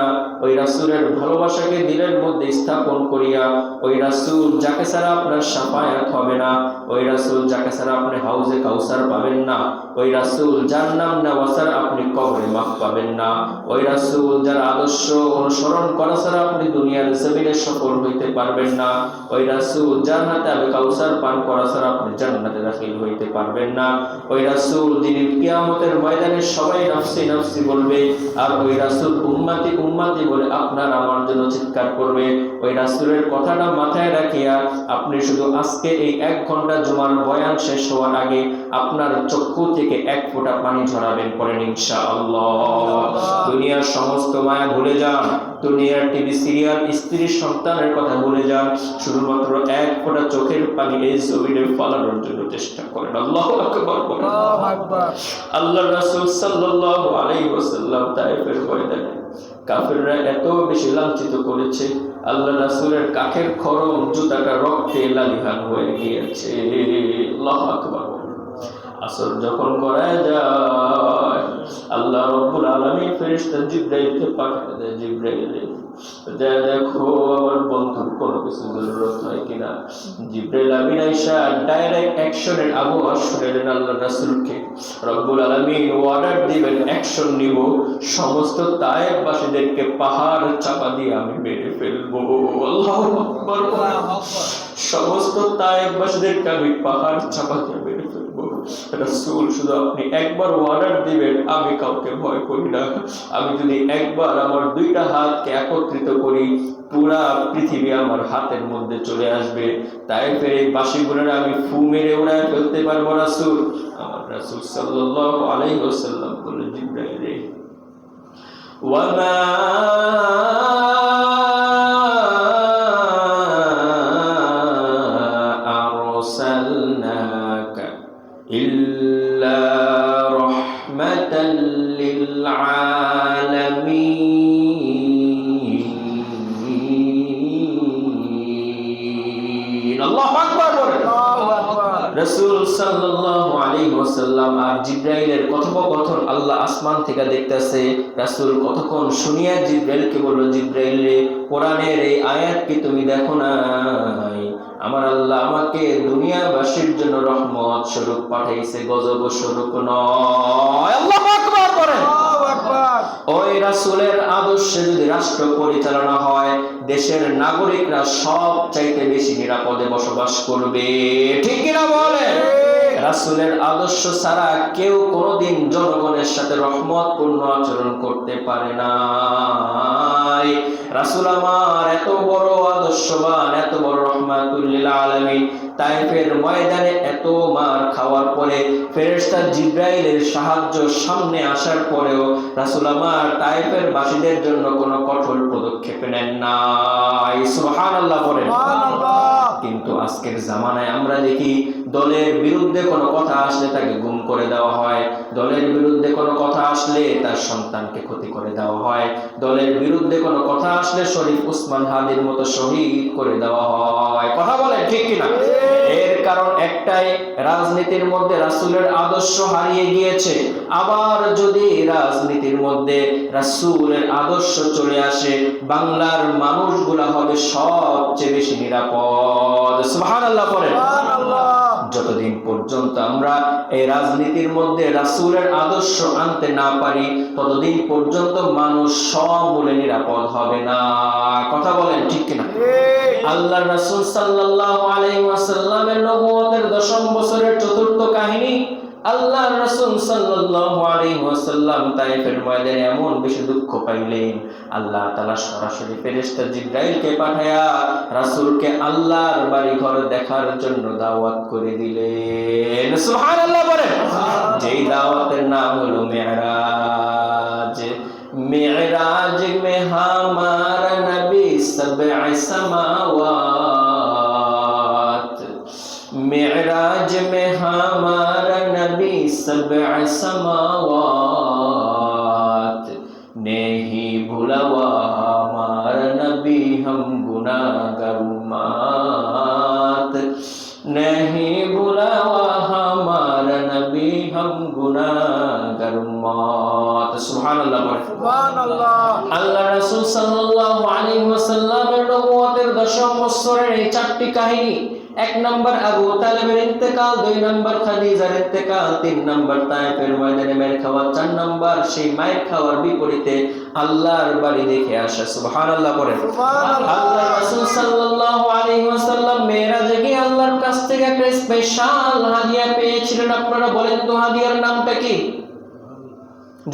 ওই রাসূলের ভালোবাসাকে দিলের মধ্যে স্থাপন করিয়া, ওই রাসূল যাকে ছাড়া আপনার শাফায়াত হবে না, ওই রাসূল যাকে ছাড়া আপনি হাউজে কাউসার পাবেন না, ওই রাসূল যার নাম নেওয়া ছাড়া আপনি কবরে মাফ পাবেন না, ওই রাসূল যার আদর্শ অনুসরণ করা ছাড়া আপনি দুনিয়ার জমিনে সফল হইতে পারবেন না, ওই রাসূল যার হাতে আবে কাউসার পান করা ছাড়া আপনি জান্নাতে দাখিল হইতে পারবেন না, ওই রাসূল যিনি কিয়ামতের ময়দানে সবাই নফসি নফসি বলবে, আর ওই রাসূল উম্মতি উম্মতি বলে আপনার আমার জন্য চিৎকার করবে। ওই রাসূলের কথাটা মাথায় রাখিয়া আপনি শুধু আজকে এই 1 ঘন্টা জুমার বয়ান শেষ হওয়ার আগে আপনার চক্ষু থেকে 1 ফোঁটা পানি ঝরাবেন, পড়েন ইনশাআল্লাহ। দুনিয়ার সমস্ত মায়া ভুলে যান, দুনিয়ার টিভি সিরিয়াল, স্ত্রী সন্তানের কথা ভুলে যান, শুধুমাত্র 1 ফোঁটা চোখের পানি এই জমিনে ফলানোর জন্য চেষ্টা করেন। আল্লাহু আকবার বলেন। আল্লাহু আকবার। আল্লাহর রাসূল সাল্লাল্লাহু আলাইহি ওয়াসাল্লাম তাইফের ময়দানে কাফেররা এত বেশি লাঞ্ছিত করেছে, আল্লাহর রাসূলের কাখের খরম জুতাটা রক্তে লালিহান হয়ে গিয়েছে। আল্লাহু আকবার। আসর যখন গড়ায় যায়, আল্লাহ রাব্বুল আলামিন ফেরেশতা জিবরাইলকে পাঠিয়ে দেয়, জিবরাইল যা দেখো আমার বন্ধুর কোনো কিছু জরুরত হয় কিনা। জিবরাইল আমিন আয়েশা ডাইরেক্ট অ্যাকশনের আবহাওয়া শুনেলেন আল্লাহর রাসূলকে। রব্বুল আলামিন অর্ডার দিবেন, অ্যাকশন নিব, সমস্ত তায়েফবাসীদেরকে পাহাড় চাপা দিয়ে আমি মেরে ফেলবো। আল্লাহু আকবার। সমস্ত তায়েফবাসীদেরকে আমি পাহাড় চাপা দিয়ে মেরে ফেলবো। রাসূল, শুধু আপনি একবার অর্ডার দিবেন, আমি কাউকে ভয় করি না। আমি যদি একবার আমার 2টা হাতকে একত্রিত করি, পুরা পৃথিবী আমার হাতের মধ্যে চলে আসবে। তাইফের এই বাসীগুলোর আমি ফু মেরে উড়ায় ফেলতে পারবো রাসূল। আমার রাসূল সাল্লাল্লাহু আলাইহি ওয়াসাল্লাম বললেন, জিবরাইল রে, ওয়ামা আরসালনাকা ইল্লা রাহমাতাল লিল আলামিন। আল্লাহু আকবার বলেন। রাসূল সাল্লাল্লাহু আলাইহি ওয়াসাল্লাম আর জিবরাইলের কথোপকথন আল্লাহ আসমান থেকে দেখতেছে। রাসূল কতক্ষণ শুনিয়া জিবরাইলকে বলল, জিবরাইল রে, কোরআনের এই আয়াত কি তুমি দেখো নাই? আমার আল্লাহ আমাকে দুনিয়াবাসীর জন্য রহমত স্বরূপ পাঠাইছে, গজব স্বরূপ নয়। আল্লাহু আকবার বলেন। আল্লাহু আকবার। ওই রাসূলের আদর্শে যদি রাষ্ট্র পরিচালনা হয়, দেশের নাগরিকরা সব চাইতে বেশি নিরাপদে বসবাস করবে, ঠিক কিনা বলেন? রাসূলের আদর্শ ছাড়া কেউ কোনোদিন জনগণের সাথে রহমতপূর্ণ আচরণ করতে পারে না। রাসূল আমার এত বড় আদর্শবান, এত বড় রহমাতুল লিল আলামিন, তায়েফের ময়দানে এত মার খাওয়ার পরে ফেরেশতা জিবরাইলের সাহায্য সামনে আসার পরেও রাসূল আমার তায়েফের বাসীদের জন্য কোনো কঠোর পদক্ষেপ নেন নাই। সুবহানাল্লাহ বলেন। কিন্তু আজকের জামানায় আমরা দেখি দলের বিরুদ্ধে কোনো কথা আসলে তাকে গুম করে দেওয়া হয়, দলের বিরুদ্ধে কোনো কথা আসলে তার সন্তানকে ক্ষতি করে দেওয়া হয়, দলের বিরুদ্ধে কোনো কথা আসলে শরীফ উসমান হাদির মতো শহীদ করে দেওয়া হয়। কথা বলেন ঠিক কিনা? এর কারণ একটাই, রাজনীতির মধ্যে রাসূলের আদর্শ হারিয়ে গিয়েছে। আবার যদি রাজনীতির মধ্যে রাসূলের আদর্শ চলে আসে, বাংলার মানুষগুলা হবে সবচেয়ে বেশি নিরাপদ। সুবহানাল্লাহ বলেন। যতদিন পর্যন্ত আমরা এই রাজনীতির মধ্যে রাসূলের আদর্শ আনতে না পারি, ততদিন পর্যন্ত মানুষ সমূলে নিরাপদ হবে না। কথা বলেন ঠিক কিনা? আল্লাহর রাসূল সাল্লাল্লাহু আলাইহি ওয়াসাল্লামের নবুয়তের 10ম বছরের চতুর্থ কাহিনী। আল্লাহর রাসূল সাল্লাল্লাহু আলাইহি ওয়াসাল্লাম তায়েফের ময়দানে এমন বেশি দুঃখ পাইলেন, আল্লাহ তাআলা সরাসরি ফেরেশতা জিবরাইলকে পাঠায়া রাসূলকে আল্লাহর বাড়ি ঘর দেখার জন্য দাওয়াত করে দিলেন। সুবহানাল্লাহ বলেন। যেই দাওয়াতের নাম হলো মেরাজ। मेराज में हमारा नबी सबअ समावात, मेराज में हमारा नबी सबअ समावात, नहीं भूला हमारा नबी हम गुनाहगार उम्मत, नहीं भूला हमारा नबी हम गुनाहगार उम्मत। सुबहानाल्लाह। আল্লাহ রাসূল সাল্লাল্লাহু আলাইহি ওয়াসাল্লামের নবুয়তের 10ম বছরের এই 4টি কাহিনী। 1 নম্বর আবু তালেবের ইন্তেকাল, 2 নম্বর খাদিজার ইন্তেকাল, 3 নম্বর তায়েফের ময়দানে মার খাওয়া, 4 নম্বর সেই মায়ের খাওয়ার বিপরীতে আল্লাহর বাড়ি দেখে আসা। সুবহানাল্লাহ পড়েন। আল্লাহ রাসূল সাল্লাল্লাহু আলাইহি ওয়াসাল্লাম মেরাজে গিয়ে আল্লাহর কাছ থেকে একটা স্পেশাল হাদিয়া পেয়েছিলেন। আপনারা বলেন তো হাদিয়ার নামটা কি?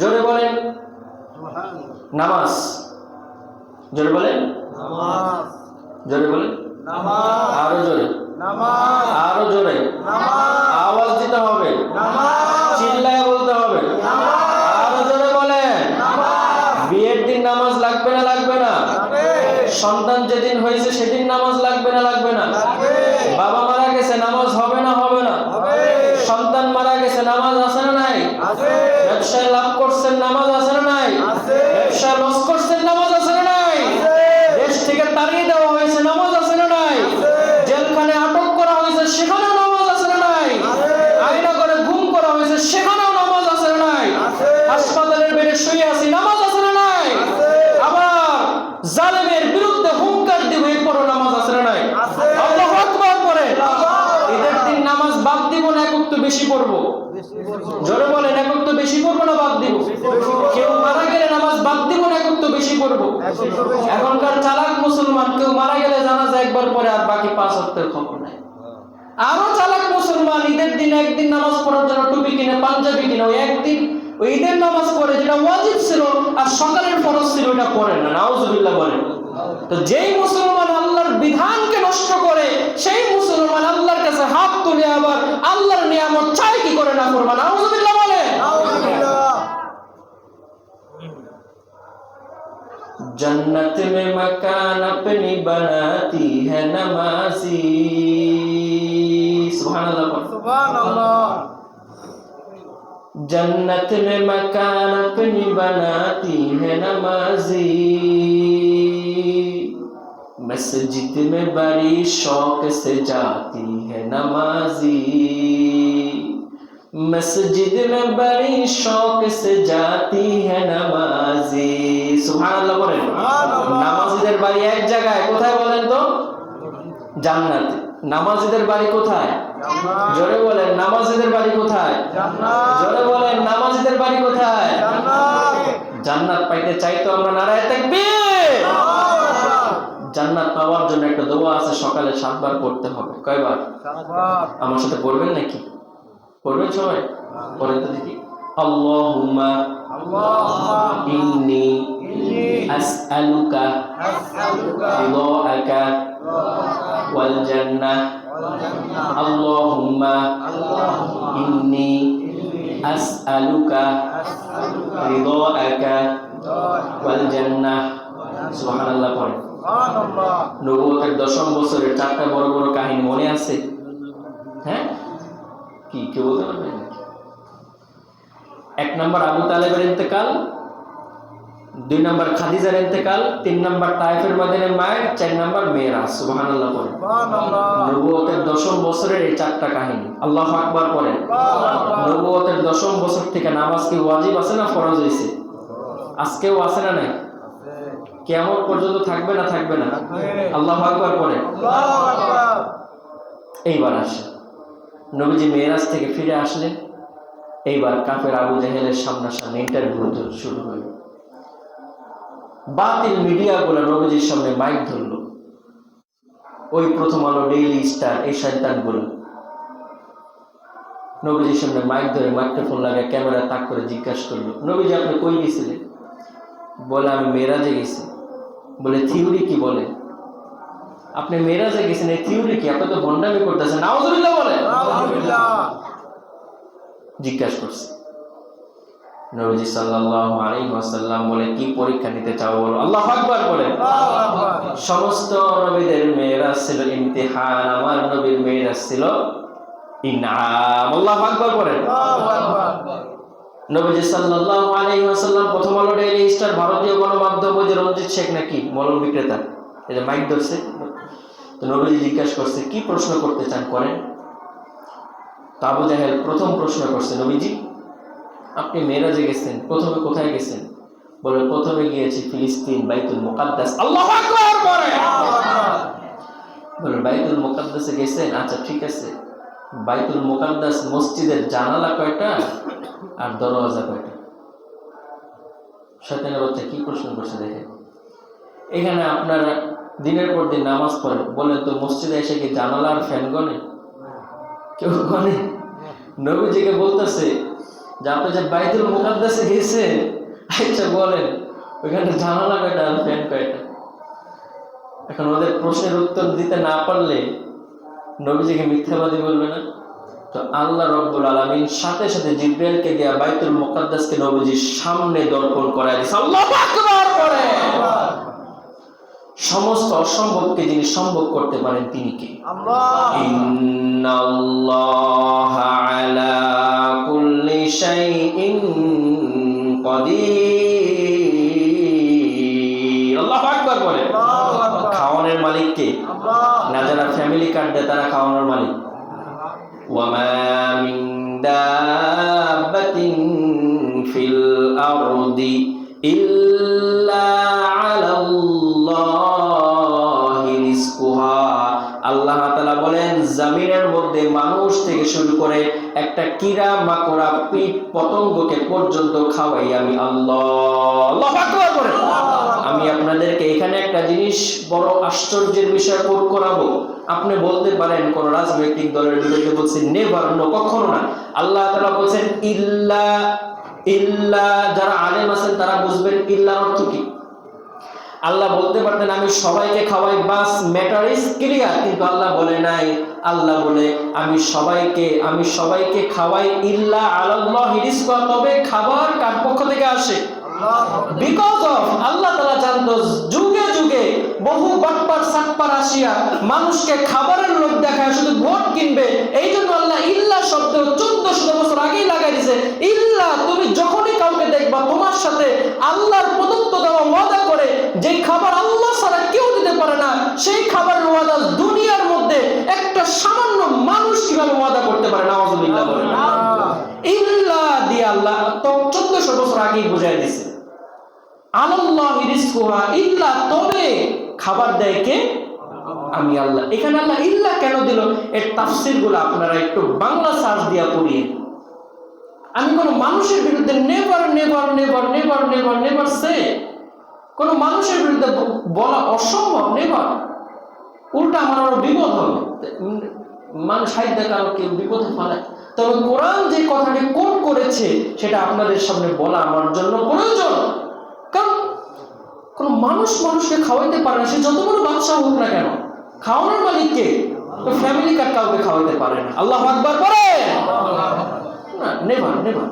জোরে বলেন। নামাজ। জোরে বলেন। নামাজ। জোরে বলেন। নামাজ। আরো জোরে। নামাজ। আরো জোরে। নামাজ। আওয়াজ দিতে হবে। নামাজ। চিল্লায়ে বলতে হবে। নামাজ। আরো জোরে বলেন। নামাজ। বিয়ের দিন নামাজ লাগবে না লাগবে না? লাগবে। সন্তান যেদিন হয়েছে সেদিন নামাজ লাগবে না লাগবে না? লাগবে। বাবা মারা গেছে নামাজ হবে না হবে না? হবে। সন্তান মারা গেছে নামাজ আছে না নাই? আছে। ব্যবসায় লাভ করছেন নামাজ আছে না নাই? আছে। ব্যবসায় লস করছেন নামাজ আছে না নাই? আছে। দেশ থেকে তাড়িয়ে দেওয়া হয়েছে নামাজ আছে না নাই? আছে। জেলখানে আটক করা হয়েছে সেখানেও নামাজ আছে না নাই? আছে। আয়না করে গুম করা হয়েছে সেখানেও নামাজ আছে না নাই? আছে। হাসপাতালের বেডে শুয়ে আছি নামাজ আছে না নাই? আছে। আবার জালেমের বিরুদ্ধে হুঙ্কার দিব এরপরও নামাজ আছে না নাই? আছে। আল্লাহু আকবার পড়ে। ঈদের দিন নামাজ বাদ দিব না একক তো বেশি পড়বো? জোরে বলেন। একক তো বেশি পড়বো না বাদ দিব? কেউ মারা গেলে নামাজ বাদ দিব না একক তো বেশি পড়বো? এখনকার চালাক মুসলমান, কেউ মারা গেলে জানাজা একবার পরে আর বাকি 5 ওয়াক্তের খবর নাই। আরো চালাক মুসলমান ঈদের দিন একদিন নামাজ পড়ার জন্য টুপি কিনে পাঞ্জাবি কিনে ওই একদিন ওই ঈদের নামাজ পড়ে যেটা ওয়াজিব ছিল আর সকালের ফরজ ছিল ওটা পড়ে না। নাউজুবিল্লাহ বলেন। তো যেই মুসলমান আল্লাহর বিধানকে নষ্ট করে সেই মুসলমান আল্লাহর কাছে হাত তুলে আবার আল্লাহর নিয়ামত চাই কি করে না করবা? নাউজুবিল্লাহ বলে। जन्नत में मकान अपनी बनाती है नमाजी। सुभान अल्लाह। सुभान अल्लाह। जन्नत में मकान अपनी बनाती है नमाजी, मस्जिद में बड़ी शौक से जाती है नमाजी, मस्जिद में बड़ी शौक से जाती है नमाजी। সুবহানাল্লাহ বলেন। নামাজীদের বাড়ি এক জায়গায়, কোথায় বলেন তো? জান্নাতে। নামাজীদের বাড়ি কোথায়? জান্নাত। জোরে বলেন। নামাজীদের বাড়ি কোথায়? জান্নাত। জোরে বলেন। নামাজীদের বাড়ি কোথায়? জান্নাত। জান্নাত পাইতে চাই তো আমরা নারায়ে তাকবীর। জান্নাত পাওয়ার জন্য একটা দোয়া আছে, সকালে 7 বার পড়তে হবে। কয়বার? 7 বার। আমার সাথে পড়বেন নাকি? পড়বেন সবাই? পড়েন তো দেখি। আল্লাহুম্মা ইন্নী আসআলুকা রিদাআকা ওয়াল জান্নাহ। আল্লাহুম্মা ইন্নী আসআলুকা রিদাআকা ওয়াল জান্নাহ। সুবহানাল্লাহ পড়েন। নবুয়তের 10ম বছরের 4টা বড় বড় কাহিনী মনে আছে? হ্যাঁ, কি কেউ বলতে পারবেন? 1 নম্বর আবু তালেবের ইন্তেকাল, 2 নম্বর খাদিজার ইন্তেকাল, 3 নম্বর তায়েফের ময়দানে মায়ের, 4 নম্বর মেরাজ। সুবহানাল্লাহ পড়েন। নবুয়তের 10ম বছরের এই 4টা কাহিনী। আল্লাহু আকবার পড়েন। নবুয়তের 10ম বছর থেকে নামাজ কি ওয়াজিব আছে না ফরজ হয়েছে? আজকেও আছে না নাই? কিয়ামত পর্যন্ত থাকবে না থাকবে না? আল্লাহু আকবার পড়েন। এইবার আসে নবীজি মেরাজ থেকে ফিরে আসলেন। এইবার কাফের আবু জাহেলের সামনাসামনি ইন্টারভিউ শুরু হল। বাতিল মিডিয়াগুলো নবীজির সামনে মাইক ধরলো। ওই প্রথম আলো, ডেইলি স্টার, এই শয়তানগুলো নবীজির সামনে মাইক ধরে মাইক্রোফোন লাগায় ক্যামেরা তাক করে জিজ্ঞাসা করলো, নবীজি আপনি কই গেছিলেন? বলে আমি মেরাজে গেছি। বলে থিওরি কি বলে? আপনি মেরাজে গেছেন, এই থিওরি কি? আপনি তো ভণ্ডামি করতেছেন। নাউজুবিল্লাহ বলে। জিজ্ঞাসা করছে। নবীজি সাল্লাল্লাহু আলাইহি ওয়াসাল্লাম বলে কি পরীক্ষা নিতে চাও বলো। আল্লাহু আকবার বলে। সমস্ত নবীদের মেরাজ ছিল ইমতিহান, আমার নবীর মেরাজ ছিল ইনআম। আল্লাহু আকবার বলে। নবীজি সাল্লাল্লাহু আলাইহি ওয়াসাল্লাম প্রথম আলো, ডেইলি স্টার, ভারতীয় গণমাধ্যম, ওই যে রঞ্জিত শেখ নাকি মলম বিক্রেতা, এই যে মাইক ধরছে। তো নবীজি জিজ্ঞাসা করছে কি প্রশ্ন করতে চান করেন। তো আবু জাহেল প্রথম প্রশ্ন করছে, নবীজি আপনি মেরাজে গেছেন, প্রথমে কোথায় গেছেন? বলে প্রথমে গিয়েছি ফিলিস্তিন, বাইতুল মুকাদ্দাস। আল্লাহু আকবার বলে। বলে বাইতুল মুকাদ্দাসে গেছেন, আচ্ছা ঠিক আছে। বাইতুল মুকাদ্দাস মসজিদের জানালা কয়টা আর দরওয়াজা কয়টা? শয়তানের বাচ্চা কি প্রশ্ন করছে দেখেন। এখানে আপনারা দিনের পর দিন নামাজ পড়েন, বলেন তো মসজিদে এসে কি জানালা আর ফ্যান গনে? কেউ গনে? নবীজিকে বলতেছে যে আপনি যে বাইতুল মুকাদ্দাসে গেছেন, আচ্ছা বলেন ওইখানে জানালা কয়টা আর ফ্যান কয়টা? এখন ওদের প্রশ্নের উত্তর দিতে না পারলে নবীজিকে মিথ্যাবাদী বলবে না? তো আল্লাহ রাব্বুল আলামিন সাথে সাথে জিবরাইলকে দিয়া বাইতুল মুকাদ্দাসকে নবীজির সামনে দর্পণ করায় দিয়েছে। আল্লাহু আকবার পড়ে। সমস্ত অসম্ভবকে যিনি সম্ভব করতে পারেন তিনি কে? আল্লাহ। ইন্নাল্লাহা আলা কুল্লি শাইইন কাদির। আল্লাহু আকবার বলে। খাওয়ানোর মালিক কে? আল্লাহ। না যারা ফ্যামিলি কার্ড দেয় তারা খাওয়ানোর মালিক। ওয়ামা মিন দাব্বাতিন ফিল আরদি ইল্লা আলাল্লাহি রিজকুহা। আল্লাহ তাআলা বলেন জমিনের মধ্যে মানুষ থেকে শুরু করে একটা কীড়া মাকড়া কীট পতঙ্গকে পর্যন্ত খাওয়াই আমি আল্লাহ। আল্লাহু আকবার বলেন। আমি আপনাদেরকে এখানে একটা জিনিস বড় আশ্চর্যের বিষয় কোট করাবো। আপনি বলতে পারেন কোন রাজনৈতিক দলের বিরুদ্ধে বলছেন, নেভার, নো, কখনো না। আল্লাহ তাআলা বলছেন ইল্লা। ইল্লা যারা আলেম আছেন তারা বুঝবেন ইল্লার অর্থ কি। আল্লাহ বলতে পারতেন আমি সবাইকে খাওয়াই, বাস, ম্যাটার ইজ ক্লিয়ার। কিন্তু আল্লাহ বলে নাই। আল্লাহ বলে আমি সবাইকে খাওয়াই ইল্লা আলাল্লাহি রিজকুহা, তবে খাবার কার পক্ষ থেকে আসে? বিকজ অফ আল্লাহ তাআলা জানতো যুগে যুগে বহু বাটপার সাটপার আসিয়া মানুষকে খাবারের লোভ দেখায় শুধু ভোট কিনবে। এই জন্য আল্লাহ ইল্লা শব্দ 1400 বছর আগেই লাগাই দিয়েছে। ইল্লা তুমি যখনই কাউকে দেখবা তোমার সাথে আল্লাহর প্রদত্ত দেওয়া ওয়াদা করে যেই খাবার আল্লাহ ছাড়া কেউ দিতে পারে না, সেই খাবারের ওয়াদা দুনিয়ার মধ্যে একটা সামান্য মানুষ কিভাবে ওয়াদা করতে পারে? নাউযুবিল্লাহ বলেন। ইল্লা দিয়ে আল্লাহ তো 1400 বছর আগেই বুঝাই দিয়েছে। আলাল্লাহি রিজকুহা ইল্লা, তবে খাবার দেয় কে? আমি আল্লাহ। এখানে আল্লাহ ইল্লা কেন দিল? এর তাফসীরগুলো আপনারা একটু বাংলা সার্চ দিয়া পড়িয়ে। আমি কোন মানুষের বিরুদ্ধে never never never never never never সে, কোন মানুষের বিরুদ্ধে বলা অসম্ভব, নেভার। উল্টা আমার আরো বিপদ হবে। মানুষ হাইদা কারো কেউ বিপদে ফেলায়। তবে কোরআন যে কথাটি কোট করেছে সেটা আপনাদের সামনে বলা আমার জন্য প্রয়োজন। কারণ কোন মানুষ মানুষকে খাওয়াইতে পারে না, সে যত বড় বাদশা হোক না কেন, খাওয়ানোর মালিককে, তো ফ্যামিলি কার্ড কাউকে খাওয়াইতে পারে না। আল্লাহু আকবার পড়ে না, নেভার নেভার।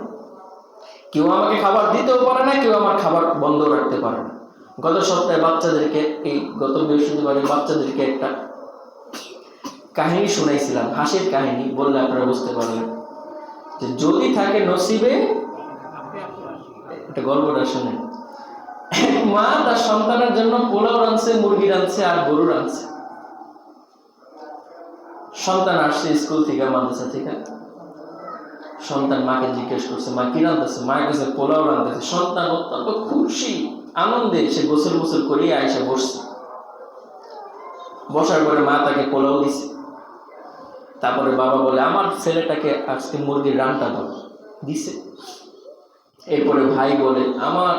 কেউ আমাকে খাবার দিতেও পারে না, কেউ আমার খাবার বন্ধ রাখতে পারে না। গত সপ্তাহে বাচ্চাদেরকে, এই গত বৃহস্পতিবারে বাচ্চাদেরকে একটা কাহিনী শুনাইছিলাম, হাসির কাহিনী, বললে আপনারা বুঝতে পারবেন যে যদি থাকে নসিবে। একটা গল্পটা শুনে, মা তার সন্তানের জন্য পোলাও রাঁধছে, মুরগি রাঁধছে আর গরু রাঁধছে। সন্তান আসছে স্কুল থেকে, মাদ্রাসা থেকে, সন্তান মাকে জিজ্ঞেস করছে, মা কি রাঁধতেছে? মায়ের কাছে পোলাও রাঁধতেছে। সন্তান অত্যন্ত খুশি আনন্দে সে গোসল গোসল করিয়ে আইসা বসছে। বসার পরে মা তাকে পোলাও দিছে। তারপরে বাবা বলে, আমার ছেলেটাকে আজকে মুরগির রানটা দাও, দিছে। এরপরে ভাই বলে, আমার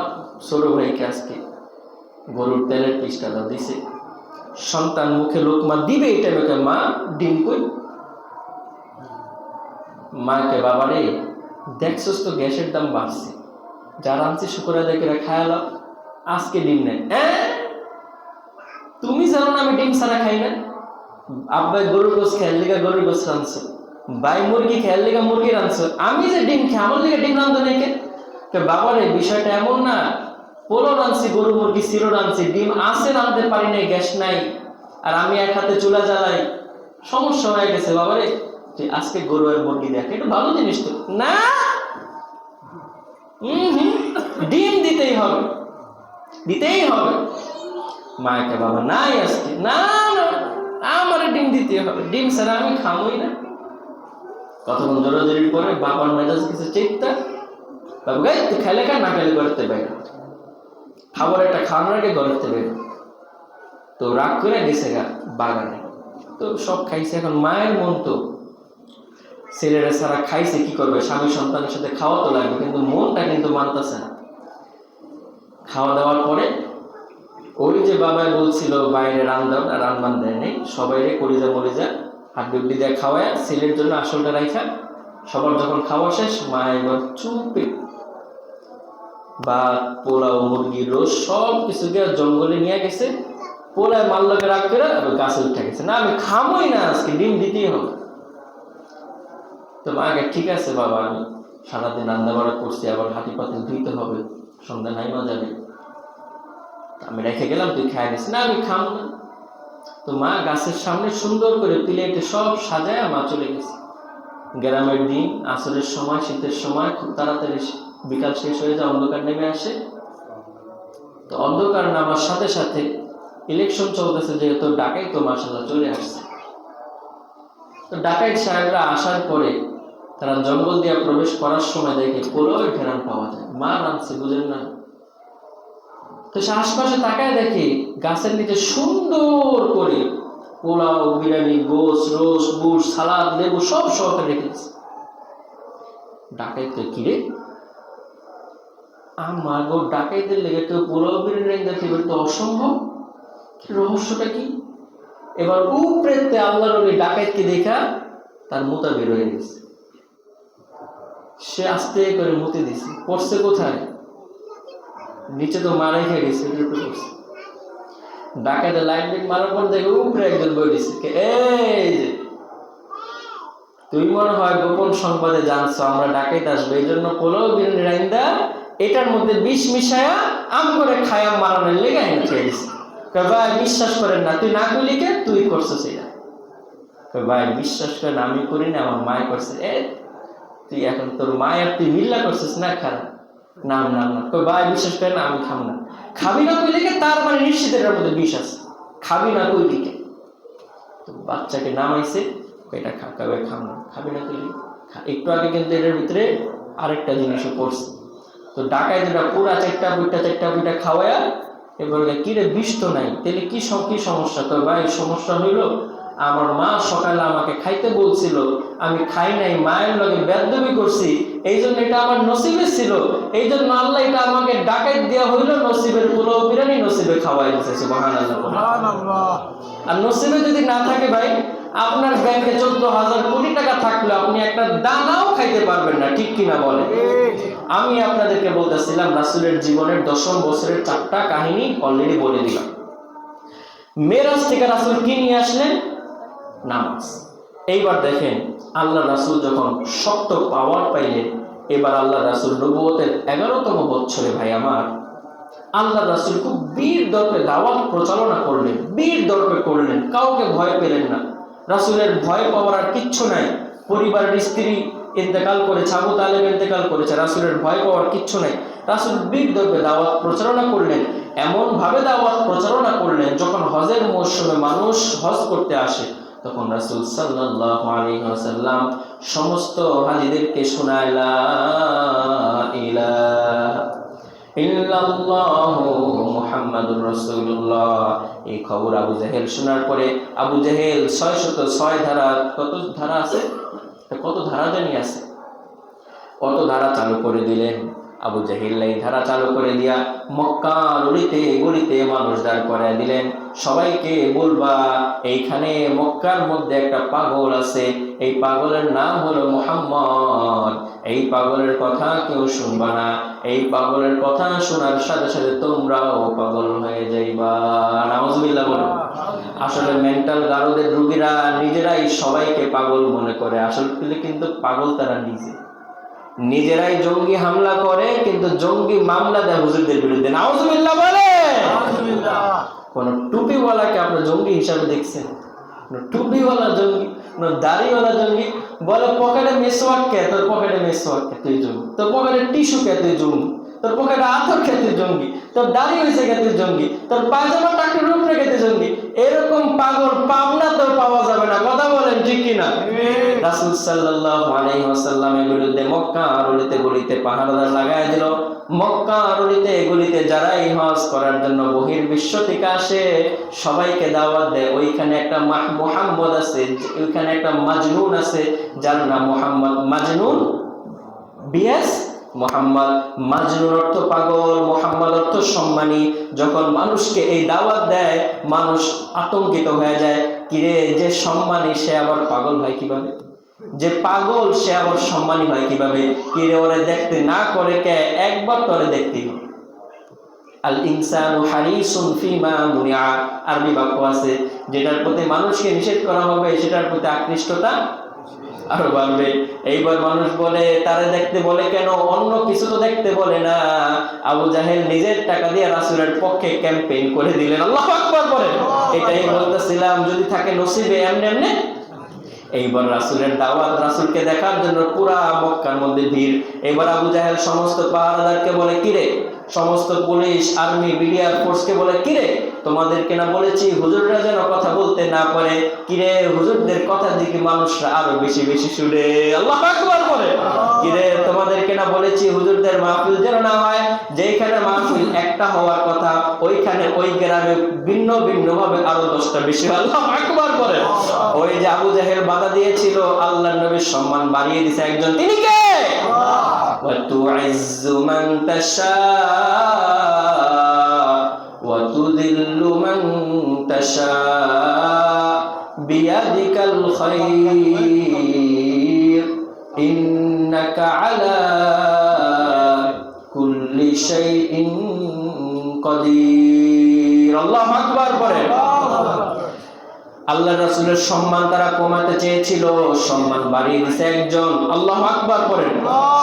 ছোট ভাইকে আজকে গরুর তেলের পিসটা দাও, দিছে। সন্তান মুখে লোকমা দিবে এটা লোকে, মা ডিম কই? মাকে, বাবা রে দেখছস তো গ্যাসের দাম বাড়ছে, যারা আনছে শুক্র আদায় করে খায়ালাম, আজকে ডিম নেই। তুমি জানো না আমি ডিম ছাড়া খাই না? আব্বাই গরুর গোস খেয়াল লিগা গরুর গোস রাঁধছো, ভাই মুরগি খেয়াল লিগা মুরগি রাঁধছো, আমি যে ডিম খাই আমার লিগা ডিম রাঁধো নাকি? বাবা রে বিষয়টা এমন না, পোলো রাঁধছি, গরু মুরগি চিরো রাঁধছি, ডিম আছে রাঁধতে পারি নাই, গ্যাস নাই, আর আমি এক হাতে চুলা জ্বালাই, সমস্যা হয়ে গেছে। বাবা রে তুই আজকে গরু আর মুরগি দেখ, এটা ভালো জিনিস তো না, ডিম দিতেই হবে, দিতেই হবে। মাকে, বাবা নাই আজকে, না না আমার ডিম দিতে হবে, ডিম ছাড়া আমি খামই না। কতক্ষণ জোরাজোরির পরে বাবার মেজাজ কিছু চিন্তা, বাবু গাই তুই খাইলে খা, না খাইলে করতে বাইরে, খাবার একটা খাওয়ানোর আগে গড়তে বাইরে। তো রাগ করে গেছে গা বাগানে, তো সব খাইছে। এখন মায়ের মন তো ছেলেরা সারা খাইছে, কি করবে, স্বামী সন্তানের সাথে খাওয়া তো লাগবে, কিন্তু মনটা কিন্তু মানতেছে না। খাওয়া দাওয়ার পরে ওই যে বাবাই বলছিল বাইরে রান্দাও না, রান্নান দেয় নেই, সবাই কলিজা মরিজা হাড্ডি উড্ডি দিয়ে খাওয়ায় ছেলের জন্য আসলটা রাইখা, সবার যখন খাওয়া শেষ, মা এবার চুপে ভাত, পোলাও, মুরগির রোজ সব কিছুকে জঙ্গলে নিয়ে গেছে, পোলায় মাল্লাকে রাখ করে গাছে উঠে গেছে। না আমি খামই না, আজকে ডিম দিতেই হবে। তো মাকে, ঠিক আছে বাবা, আমি সারাদিন রান্না বাড়া করছি, আবার হাঁটি পাতে ধুইতে হবে, সন্ধ্যা নাইমা যাবে, আমি রেখে গেলাম, তুই খাই নিস। না আমি খাম না। তো মা গাছের সামনে সুন্দর করে প্লেটে সব সাজায় মা চলে গেছে। গ্রামের দিন, আসরের সময়, শীতের সময় খুব তাড়াতাড়ি বিকাল শেষ হয়ে যায়, অন্ধকার নেমে আসে। তো অন্ধকার নামার সাথে সাথে ইলেকশন চলতেছে, যেহেতু ডাকাই তো মাশাআল্লাহ চলে আসছে। তো ডাকাইত সাহেবরা আসার পরে তারা জঙ্গল দিয়ে প্রবেশ করার সময় দেখে পোলাওয়ের ঘেরান পাওয়া যায়, মা রাঁধছে, বুঝেন না? তো সে আশপাশে তাকায় দেখে গাছের নিচে সুন্দর করে পোলাও, বিরিয়ানি, গোস, রোস্ট, বুট, সালাদ, লেবু সব সহকারে রেখেছে। ডাকাইতে, কিরে আমার গো, ডাকাইতে লেগে কেউ পোলাও বিরিয়ানি দেখে তো অসম্ভব, রহস্যটা কি? এবার উপরেতে আল্লাহর ওই ডাকাইতকে দেখা তার মুতা বের হয়ে গেছে। সে আস্তে করে মুতে দিছে, পড়ছে কোথায়? নিচে তো মারাই খেয়ে গেছে, ডাকাইতে লাইট লাইট মারার পর দেখে উপরে একজন বই দিচ্ছে, এই যে তুই মনে হয় গোপন সংবাদে জানছো আমরা ডাকাইতে আসবো, এই জন্য পোলাও বিরিয়ানি রাইন্দা এটার মধ্যে বিষ মিশায়া আম করে খায়া মারানোর লেগে আইন খেয়ে দিছে। ভাই বিশ্বাস করেন না, তুই না করলি কে, তুই করছিস এটা। ভাই বিশ্বাস করেন আমি করি না, আমার মায় করছে। তুই এখন তোর মায় আর তুই মিল্লা করছিস না, খারাপ না না না। ভাই বিশ্বাস করেন আমি খাম না। খাবি না কই লিখে, তার মানে নিশ্চিত এটার মধ্যে বিষ আছে, খাবি না কই লিখে। তো বাচ্চাকে নামাইছে, এটা খাবে, খাম না, খাবি না কই লিখে। একটু আগে কিন্তু এটার ভিতরে আরেকটা জিনিসও পড়ছে। তো ডাকায় যেটা পুরা চারটা বুইটা খাওয়ায়া এবার কি রে, বিষ তো নাই, তাহলে কি সমস্যা? তো ভাই সমস্যা হইল আমার মা সকালে আমাকে খাইতে বলছিল, আমি খাই নাই, মায়ের লগে বেদবি করছি, এই জন্য এটা আমার নসিবে ছিল, এই জন্য আল্লাহ এটা আমাকে ডাকাইত দেওয়া হইল, নসিবের পোলাও বিরিয়ানি নসিবে খাওয়াই দিতেছে। সুবহানাল্লাহ। আর নসিবে যদি না থাকে ভাই, আপনার ব্যাংকে 14,000 কোটি টাকা থাকলে আপনি একটা দানাও খাইতে পারবেন না, ঠিক কিনা বলেন? আমি আপনাদেরকে বলতেছিলাম রাসূলের জীবনের 10ম বছরের 4টা কাহিনী অলরেডি বলে দিলাম। মেরাজ থেকে রাসূল কি নিয়ে আসলেন? নামাজ। এইবার দেখেন আল্লাহ রাসূল যখন শক্ত পাওয়ার পাইলেন, এবার আল্লাহ রাসূল নবুয়তের 11তম বছরে ভাই আমার আল্লাহ রাসূল খুব বীর দর্পে দাওয়াত প্রচারণা করলেন, বীর দর্পে করলেন, কাউকে ভয় পেলেন না। রাসূলের ভয় পাওয়ার আর কিচ্ছু নাই। পরিবারের স্ত্রী ইন্তেকাল করেছে, আবু তালেব ইন্তেকাল করেছে, রাসূলের ভয় পাওয়ার কিচ্ছু নাই। রাসূল বীর দর্পে দাওয়াত প্রচারণা করলেন, এমন ভাবে দাওয়াত প্রচারণা করলেন যখন হজের মৌসুমে মানুষ হজ করতে আসে তখন রাসূল সাল্লাল্লাহু আলাইহি ওয়াসাল্লাম সমস্ত হাজীদেরকে শোনায় লা ইলাহা ইল্লাল্লাহু মুহাম্মাদুর রাসূলুল্লাহ। এই খবর আবু জাহেল শোনার পরে আবু জাহেল 606 ধারা, কত ধারা আছে, কত ধারা জানি আছে, কত ধারা চালু করে দিলেন। আবু জাহিল এই ধারা চালু করে দিয়া মক্কার অলিতে গলিতে মানুষ দাঁড় করায় দিলেন, সবাইকে বলবা এইখানে মক্কার মধ্যে একটা পাগল আছে, এই পাগলের নাম হলো মুহাম্মদ, এই পাগলের কথা কেউ শুনবা না, এই পাগলের কথা শোনার সাথে সাথে তোমরাও পাগল হয়ে যাইবা। নাউজুবিল্লাহ বলো। আসলে মেন্টাল গারদের রোগীরা নিজেরাই সবাইকে পাগল মনে করে, আসলে কিন্তু পাগল তারা নিজেরাই জঙ্গি হামলা করে, কিন্তু জঙ্গি মামলা দেয় হুজুরদের বিরুদ্ধে। নাউজুবিল্লাহ বলে। কোন টুপিওয়ালাকে আপনি জঙ্গি হিসাবে দেখছেন? টুপিওয়ালা জঙ্গি, দাড়িওয়ালা জঙ্গি বলে পকেটে মেসওয়াক কে, তোর পকেটে মেসওয়াক কে তুই জঙ্গি, তোর পকেটে টিস্যু কে তুই জঙ্গি, তোর পকেটে আতর কে তুই জঙ্গি, তোর দাড়ি হয়েছে কে তুই জঙ্গি, তোর পায়জামা টাকে রূপ রেখে তুই জঙ্গি। এরকম পাগল পাবনা তো পাওয়া যাবে না, কথা বলেন ঠিক কিনা? রাসূল সাল্লাল্লাহু আলাইহি ওয়াসাল্লামের বিরুদ্ধে মক্কা অলিতে গলিতে পাহারাদার লাগায় দিল। মক্কা অলিতে গলিতে যারাই হজ করার জন্য বহির্বিশ্ব থেকে আসে সবাইকে দাওয়াত দেয়। ওইখানে একটা মুহাম্মদ আছে, ওইখানে একটা মাজনুন আছে যার নাম মুহাম্মদ। মাজনুন বিএস মুহাম্মদ। মাজনুন অর্থ পাগল, মুহাম্মদ অর্থ সম্মানী। যখন মানুষকে এই দাওয়াত দেয় মানুষ আতঙ্কিত হয়ে যায়, কিরে যে সম্মানী সে আবার পাগল হয় কিভাবে, যে পাগল সে আবার সম্মানী হয় কিভাবে, কিরে ওরে দেখতে না করে কে, একবার তোরে দেখতে হবে। আল ইনসানু হারিসুন ফিমা মুনিআ, আরবি বাক্য আছে যেটার প্রতি মানুষকে নিষেধ করা হবে সেটার প্রতি আকৃষ্টতা আরো বাড়বে। এইবার মানুষ বলে তারে দেখতে বলে কেন, অন্য কিছু তো দেখতে বলে না। আবু জাহেল নিজের টাকা দিয়ে রাসূলের পক্ষে ক্যাম্পেইন করে দিলেন। আল্লাহু আকবার বলেন। এটাই বলতেছিলাম, যদি থাকে নসিবে এমনি এমনি। এইবার রাসূলের দাওয়াত, রাসূলকে দেখার জন্য পুরা মক্কার মধ্যে ভিড়। এবার আবু জাহেল সমস্ত পাহারাদারকে বলে কিরে, সমস্ত পুলিশ আর্মি বিডিআর ফোর্সকে বলে কিরে তোমাদেরকে না বলেছি হুজুররা যেন কথা বলতে না পারে, কিরে হুজুরদের কথা দিকে মানুষরা আরো বেশি বেশি শুনে আল্লাহু আকবার বলে, কিরে তোমাদেরকে না বলেছি হুজুরদের মাহফিল যেন না হয়, যেখানে মাহফিল একটা হওয়ার কথা ওইখানে ওই গ্রামে ভিন্ন ভিন্ন ভাবে আরো 10টা বেশি। আল্লাহু আকবার বলে। ওই যে আবু জাহেল বাধা দিয়েছিল, আল্লাহর নবীর সম্মান বাড়িয়ে দিয়েছে একজন, তিনি কে? وَتُعِزُّ مَن تَشَاءُ وَتُذِلُّ مَن تَشَاءُ بِيَدِكَ الْخَيْرُ إِنَّكَ عَلَى كُلِّ شَيْءٍ قَدِيرٌ। আল্লাহু আকবার বলেন। আল্লাহ রাসূলের সম্মান তারা কমাতে চেয়েছিল, সম্মান বাড়িয়ে দিয়েছে একজন। আল্লাহু আকবার করেন।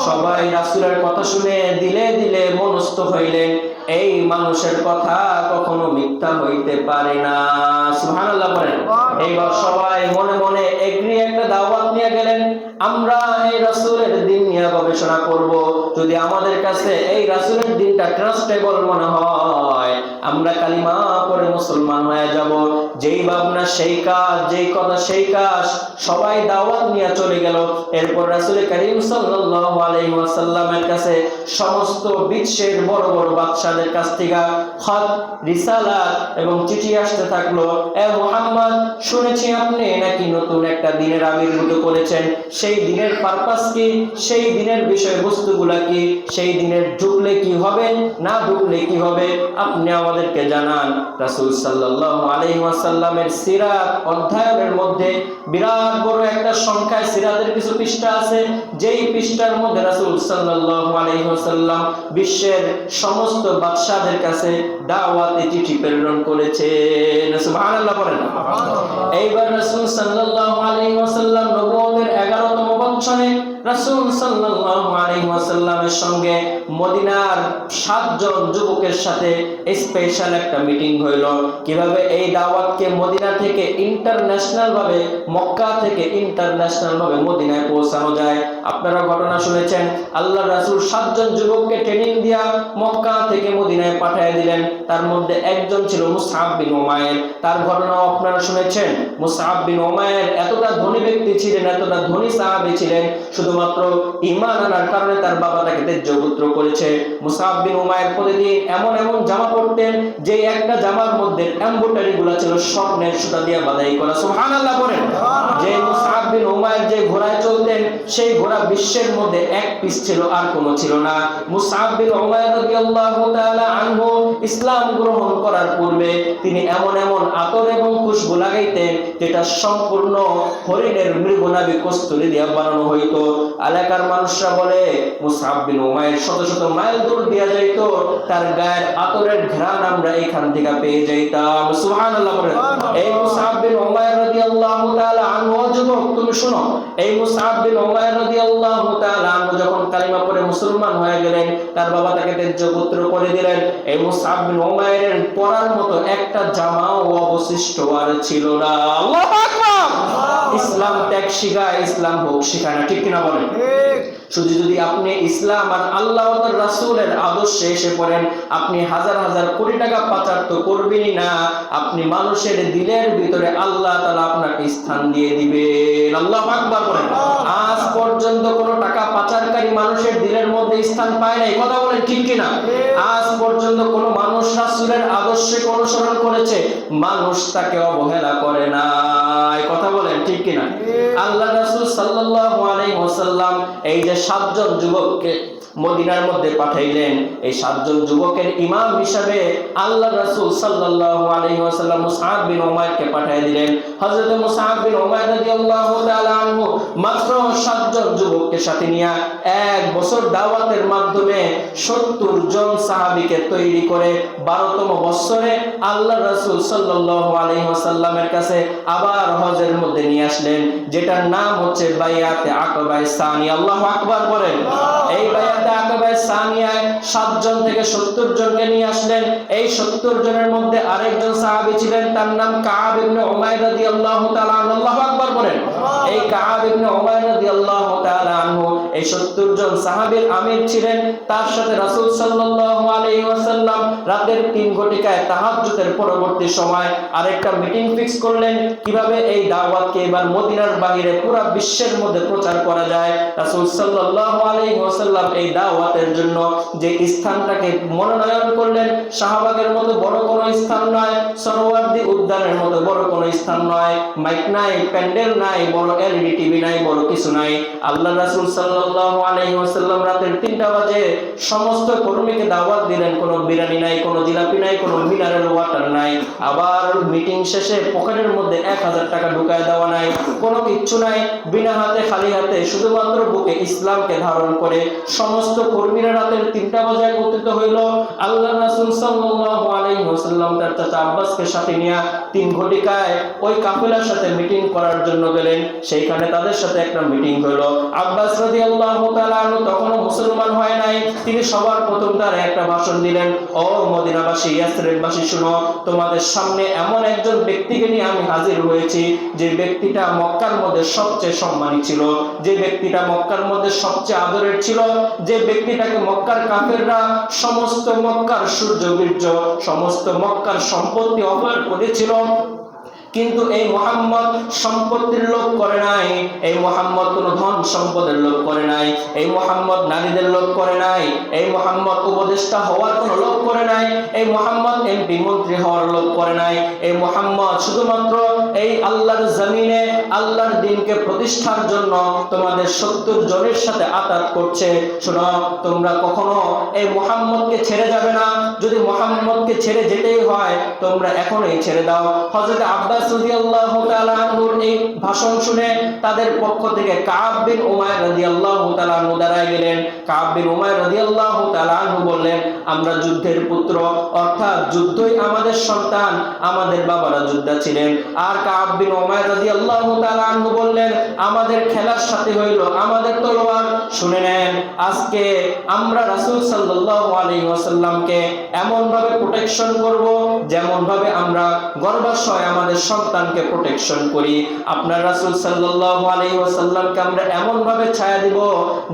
সবাই রাসূলের কথা শুনে দিলে দিলে মনস্থ হইলেন, এই মানুষের কথা কখনো মিথ্যা হইতে পারে না। সুবহানাল্লাহ বলেন। এইবার সবাই মনে মনে এগ্রি একটা দাওয়াত নিয়ে গেলেন, আমরা এই রাসূলের দিন নিয়ে গবেষণা করব, যদি আমাদের কাছে এই রাসূলের দিনটা ট্রাস্টেবল মনে হয় আমরা কালিমা পড়ে মুসলমান হয়ে যাব। যেই ভাবনা সেই কাজ, যেই কথা সেই কাজ, সবাই দাওয়াত নিয়ে চলে গেল। এরপর রাসূল করিম সাল্লাল্লাহু আলাইহি ওয়াসাল্লামের কাছে সমস্ত বিশ্বের বড় বড় বাদশাদের কাছ থেকে খত, রিসালাত এবং চিঠি আসতে থাকলো। এ মুহাম্মদ, শুনেছি আপনি নাকি নতুন একটা দিনের আবির্ভূত করেছেন, সেই দিনের পারপাস কি, সেই দিনের বিষয়বস্তুগুলা কি, সেই দিনের ঢুকলে কি হবে না ঢুকলে কি হবে, আপনি আমাদের আমাদেরকে জানান রাসূল সাল্লাল্লাহু আলাইহি ওয়াসাল্লামের সিরাত অধ্যয়নের মধ্যে বিরাট বড় একটা সংখ্যায় সিরাতের কিছু পৃষ্ঠা আছে, যেই পৃষ্ঠার মধ্যে রাসূল সাল্লাল্লাহু আলাইহি ওয়াসাল্লাম বিশ্বের সমস্ত বাদশাদের কাছে দাওয়াতি চিঠি প্রেরণ করেছেন। সুবহানাল্লাহ বলেন। এইবার রাসূল সাল্লাল্লাহু আলাইহি ওয়াসাল্লাম নবুয়তের 11তম বছরে রাসূল সাল্লাল্লাহু আলাইহি ওয়াসাল্লামের সঙ্গে মদিনার 7 জন যুবকের সাথে স্পেশাল একটা মিটিং হইল, কিভাবে এই দাওয়াতকে মদিনা থেকে ইন্টারন্যাশনাল ভাবে, মক্কা থেকে ইন্টারন্যাশনাল ভাবে মদিনায় পৌঁছানো যায়। আপনারা ঘটনা শুনেছেন, আল্লাহ রাসূল 7 জন যুবককে ট্রেনিং দিয়া মক্কা থেকে মদিনায় পাঠিয়ে দিলেন। তার মধ্যে একজন ছিল মুসআব বিন উমাইর। তার ঘটনাও আপনারা শুনেছেন। মুসআব বিন উমাইর এতটা ধনী ব্যক্তি ছিলেন, এতটা ধনী সাহাবী ছিলেন, শুধুমাত্র ঈমান আনার কারণে তার বাবা তাকে তেজপুত্র করেছে। মুসআব বিন উমাইর প্রতিদিন এমন এমন জামা পরতেন যে একটা জামার মধ্যে এমব্রয়ডারি গুলা ছিল স্বর্ণের সুতা দিয়ে বাঁধাই করা। সুবহানাল্লাহ বলেন। যে মুসআব বিন উমাইর যে ঘোড়ায় চলতেন, সেই ঘোড়া বিশ্বের মধ্যে এক পিস ছিল, আর কোনো ছিল না। মুসআব বিন উমাইর রাদিয়াল্লাহু তাআলা আনহু ইসলাম গ্রহণ করার পূর্বে তিনি এমন এমন আতর এবং খুশবু লাগাইতেন যেটা সম্পূর্ণ হরিণের মৃগনাভি কস্তুরী দিয়ে বানানো হইতো। এলাকার মানুষরা বলে মুসআব বিন উমাইর শত শত মাইল দূর দিয়া যাইতো, তার গায়ের আতরের ঘ্রাণ আমরা এখান থেকে পেয়ে যাইতাম। সুবহানাল্লাহ বলেন। এই মুসআব বিন উমাইর রাদিয়াল্লাহু তাআলা আনহু, যুবক তুমি শুনো, এই মুসআব বিন উমাইর রাদিয়াল্লাহু তাআলা আনহু যখন কালিমা পড়ে মুসলমান হয়ে গেলেন, তার বাবা তাকে তেজপুত্র করে দিলেন। এই মুসআব বিন উমাইরের পরার মতো একটা জামাও অবশিষ্ট আর ছিল না। আল্লাহু আকবার। ইসলাম ত্যাগ শিখায়, ইসলাম ভোগ শিখায় না, ঠিক কিনা বলেন? শুধু যদি আপনি ইসলাম আর আল্লাহ ও তার রাসূলের আদর্শে এসে পড়েন, আপনি হাজার হাজার কোটি টাকা পাচার তো করবেনই না, আপনি মানুষের দিলের ভিতরে আল্লাহ তাআলা আপনাকে স্থান দিয়ে দিবেন। আল্লাহু আকবার বলেন। আজ পর্যন্ত কোনো টাকা পাচারকারী মানুষের দিলের মধ্যে স্থান পায় নাই, কথা বলেন ঠিক কিনা? আজ পর্যন্ত কোনো মানুষ রাসূলের আদর্শকে অনুসরণ করেছে, মানুষ তাকে অবহেলা করে না, কথা বলেন ঠিক কিনা? আল্লাহ রাসূল সাল্লাল্লাহু আলাইহি ওয়াসাল্লাম এই যে 7 জন যুবককে মদিনার মধ্যে পাঠাইলেন, এই 7 জন যুবকের ইমাম হিসাবে আল্লাহ রাসূল সাল্লাল্লাহু আলাইহি ওয়াসাল্লাম মুসআব বিন উমাইরকে পাঠিয়ে দিলেন। হযরত মুসআব বিন উমাইর রাদিয়াল্লাহু তাআলা আনহু মাত্র 7 জন যুবককে সাথে নিয়ে 1 বছর দাওয়াতের মাধ্যমে 70 জন সাহাবীকে তৈরি করে 12তম বছরে আল্লাহ রাসূল সাল্লাল্লাহু আলাইহি ওয়াসাল্লামের কাছে আবার হজের মধ্যে নিয়ে আসলেন, যেটার নাম হচ্ছে বাইয়াতে আকবা সানি। আল্লাহু আকবার বলেন। এই বাইয়াতে আকবা সানিয়ায় 7 জন থেকে 70 জনকে নিয়ে আসলেন। এই 70 জনের মধ্যে আরেকজন সাহাবী ছিলেন, তার নাম কাব ইবনে উমাইর রাদিয়াল্লাহু তাআলা আনহু। আল্লাহু আকবার বলেন। এই কাব ইবনে উমাইর রাদিয়াল্লাহু তাআলা আনহু এই 70 জন সাহাবীর আমির ছিলেন। তার সাথে রাসূল সাল্লাল্লাহু আলাইহি ওয়াসাল্লাম রাতের 3 ঘটিকায় তাহাজ্জুদের পরবর্তী সময় আরেকটা মিটিং ফিক্স করলেন, কিভাবে এই দাওয়াতকে এবার মদিনার বাইরে পুরো বিশ্বের মধ্যে প্রচার করা যায়। রাসূল সাল্লাল্লাহু আলাইহি ওয়াসাল্লাম এই দাওয়াতের জন্য যে স্থানটাকে মনোনয়ন করলেন, শাহবাগের মতো বড় কোনো স্থান নয়, সরোয়ার্দী উদ্যানের মতো বড় কোনো স্থান নয়, মাইক নাই, প্যান্ডেল নাই, বড় এলইডি টিভি নাই, বড় কিছু নাই। আল্লাহ রাসূল সাল্লাল্লাহু আলাইহি ওয়াসাল্লাম রাতের 3টা বাজে সমস্ত কর্মীকে দাওয়াত দিলেন। কোনো বিরিয়ানি নাই, কোনো জিলাপি নাই, কোনো মিনারেল ওয়াটার নাই। আবার মিটিং শেষে পকেটের মধ্যে 1000 টাকা ঢুকায় দেওয়া নাই, কোনো কিচ্ছু নাই। বিনা হাতে খালি হাতে শুধুমাত্র বুকে ইসলামকে ধারণ করে সমস্ত কর্মীরা রাতের 3টা বাজে একত্রিত হইল। আল্লাহ রাসূল সাল্লাল্লাহু আলাইহি ওয়াসাল্লাম তার চাচা আব্বাসকে সাথে নিয়ে 3 ঘটিকায় ওই কাফেলার সাথে মিটিং করার জন্য গেলেন। সেইখানে তাদের সাথে একটা মিটিং হলো। আব্বাস রাদিয়াল্লাহু তাআলা আনহু তখনও মুসলমান হয় নাই। তিনি সবার প্রথম তার একটা ভাষণ দিলেন, ও মদিনাবাসী, ইয়াসরিববাসী শুনো, তোমাদের সামনে এমন একজন ব্যক্তিকে নিয়ে আমি হাজির হয়েছি, যে ব্যক্তিটা মক্কার মধ্যে সবচেয়ে সম্মানী ছিল, যে ব্যক্তিটা মক্কার মধ্যে সবচেয়ে আদরের ছিল, যে ব্যক্তিটাকে মক্কার কাফেররা সমস্ত মক্কার সূর্য বীর্য, সমস্ত মক্কার সম্পত্তি অপহরণ করেছিল, কিন্তু এই মুহাম্মদ সম্পত্তির লোভ করে নাই, এই মুহাম্মদ কোনো ধন সম্পদের লোভ করে নাই, এই মুহাম্মদ নারীদের লোভ করে নাই, এই মুহাম্মদ উপদেষ্টা হওয়ার কোনো লোভ করে নাই, এই মুহাম্মদ এমপি মন্ত্রী হওয়ার লোভ করে নাই। এই মুহাম্মদ শুধুমাত্র এই আল্লাহর জমিনে আল্লাহর দ্বীনকে প্রতিষ্ঠার জন্য তোমাদের 70 জনের সাথে আতাত করছে। শোনো, তোমরা কখনো এই মুহাম্মদকে ছেড়ে যাবে না। যদি মুহাম্মদকে ছেড়ে যেতেই হয় তোমরা এখনই ছেড়ে দাও। হযরত আব্বাস রাদিয়াল্লাহু তাআলা আনহুর এই ভাষণ শুনে তাদের পক্ষ থেকে কাব বিন উমাইর রাদিয়াল্লাহু তাআলা আনহু দাঁড়ায় গেলেন। কাব বিন উমাইর রাদিয়াল্লাহু তাআলা আনহু বললেন, আমরা যুদ্ধের পুত্র, অর্থাৎ যুদ্ধই আমাদের সন্তান, আমাদের বাবারা যোদ্ধা ছিলেন। আর কাব বিন উমাইর রাদিয়াল্লাহু তাআলা আনহু বললেন, আমাদের খেলার সাথী হইল আমাদের তলোয়ার। শুনে নেন, আজকে আমরা রাসূল সাল্লাল্লাহু আলাইহি ওয়াসাল্লামকে এমন ভাবে প্রোটেকশন করব যেমন ভাবে আমরা গর্ভাশয় আমাদের সন্তানকে প্রোটেকশন করি। আপনার রাসূল সাল্লাল্লাহু আলাইহি ওয়াসাল্লামকে আমরা এমন ভাবে ছায়া দিব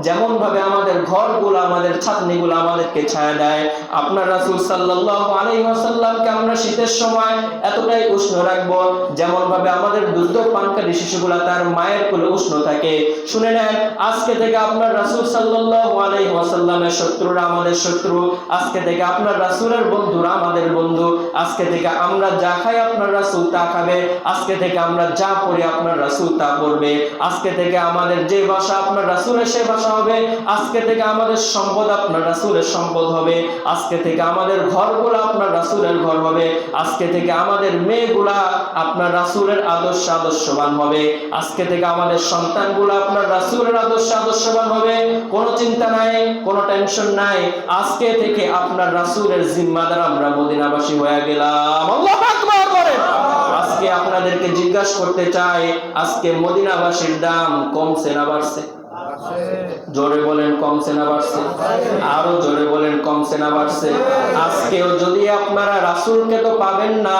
যেমন ভাবে আমাদের ঘরগুলো, আমাদের ছাদনিগুলো আমাদেরকে ছায়া দেয়। আপনার রাসূল সাল্লাল্লাহু আলাইহি ওয়াসাল্লামকে আমরা শীতের সময় এতটাই উষ্ণ রাখবো যেমন ভাবে আমাদের দুধ পানকারী শিশুগুলা তার মায়ের কোলে উষ্ণ থাকে। শুনে নেন, আজকে থেকে আপনার রাসূল সাল্লাল্লাহু আলাইহি ওয়াসাল্লামের শত্রুরা আমাদের শত্রু, আজকে থেকে আপনার রাসূলের বন্ধুরা আমাদের বন্ধু, আজকে থেকে আমরা যা খাই আপনার রাসূল তা খাবে, আজকে থেকে আমরা যা পড়ি আপনার রাসূল তা পড়বে, আজকে থেকে আমাদের যে ভাষা আপনার রাসূলের সে ভাষা হবে, আজকে থেকে আমাদের সম্পদ আপনার রাসূলের সম্পদ হবে, আজকে থেকে আমাদের ঘরগুলো আপনার রাসূলের ঘর হবে, আজকে থেকে আমাদের মেয়েগুলা আপনার রাসূলের আদর্শবান হবে, আজকে থেকে আমাদের সন্তানগুলো আপনার রাসূলের আদর্শবান হবে। কোনো চিন্তা নাই, কোনো টেনশন নাই, আজকে থেকে আপনার রাসূলের জিম্মাদার আমরা মদিনাবাসী হয়ে গেলাম। আল্লাহু আকবার বলেন। আজকে আপনাদেরকে জিজ্ঞাসা করতে চাই, আজকে মদিনাবাসীর দাম কমছে না বাড়ছে? জোরে বলেন, কমছে না বাড়ছে? আরো জোরে বলেন, কমছে না বাড়ছে? আজকেও যদি আপনারা রাসূলকে তো পাবেন না,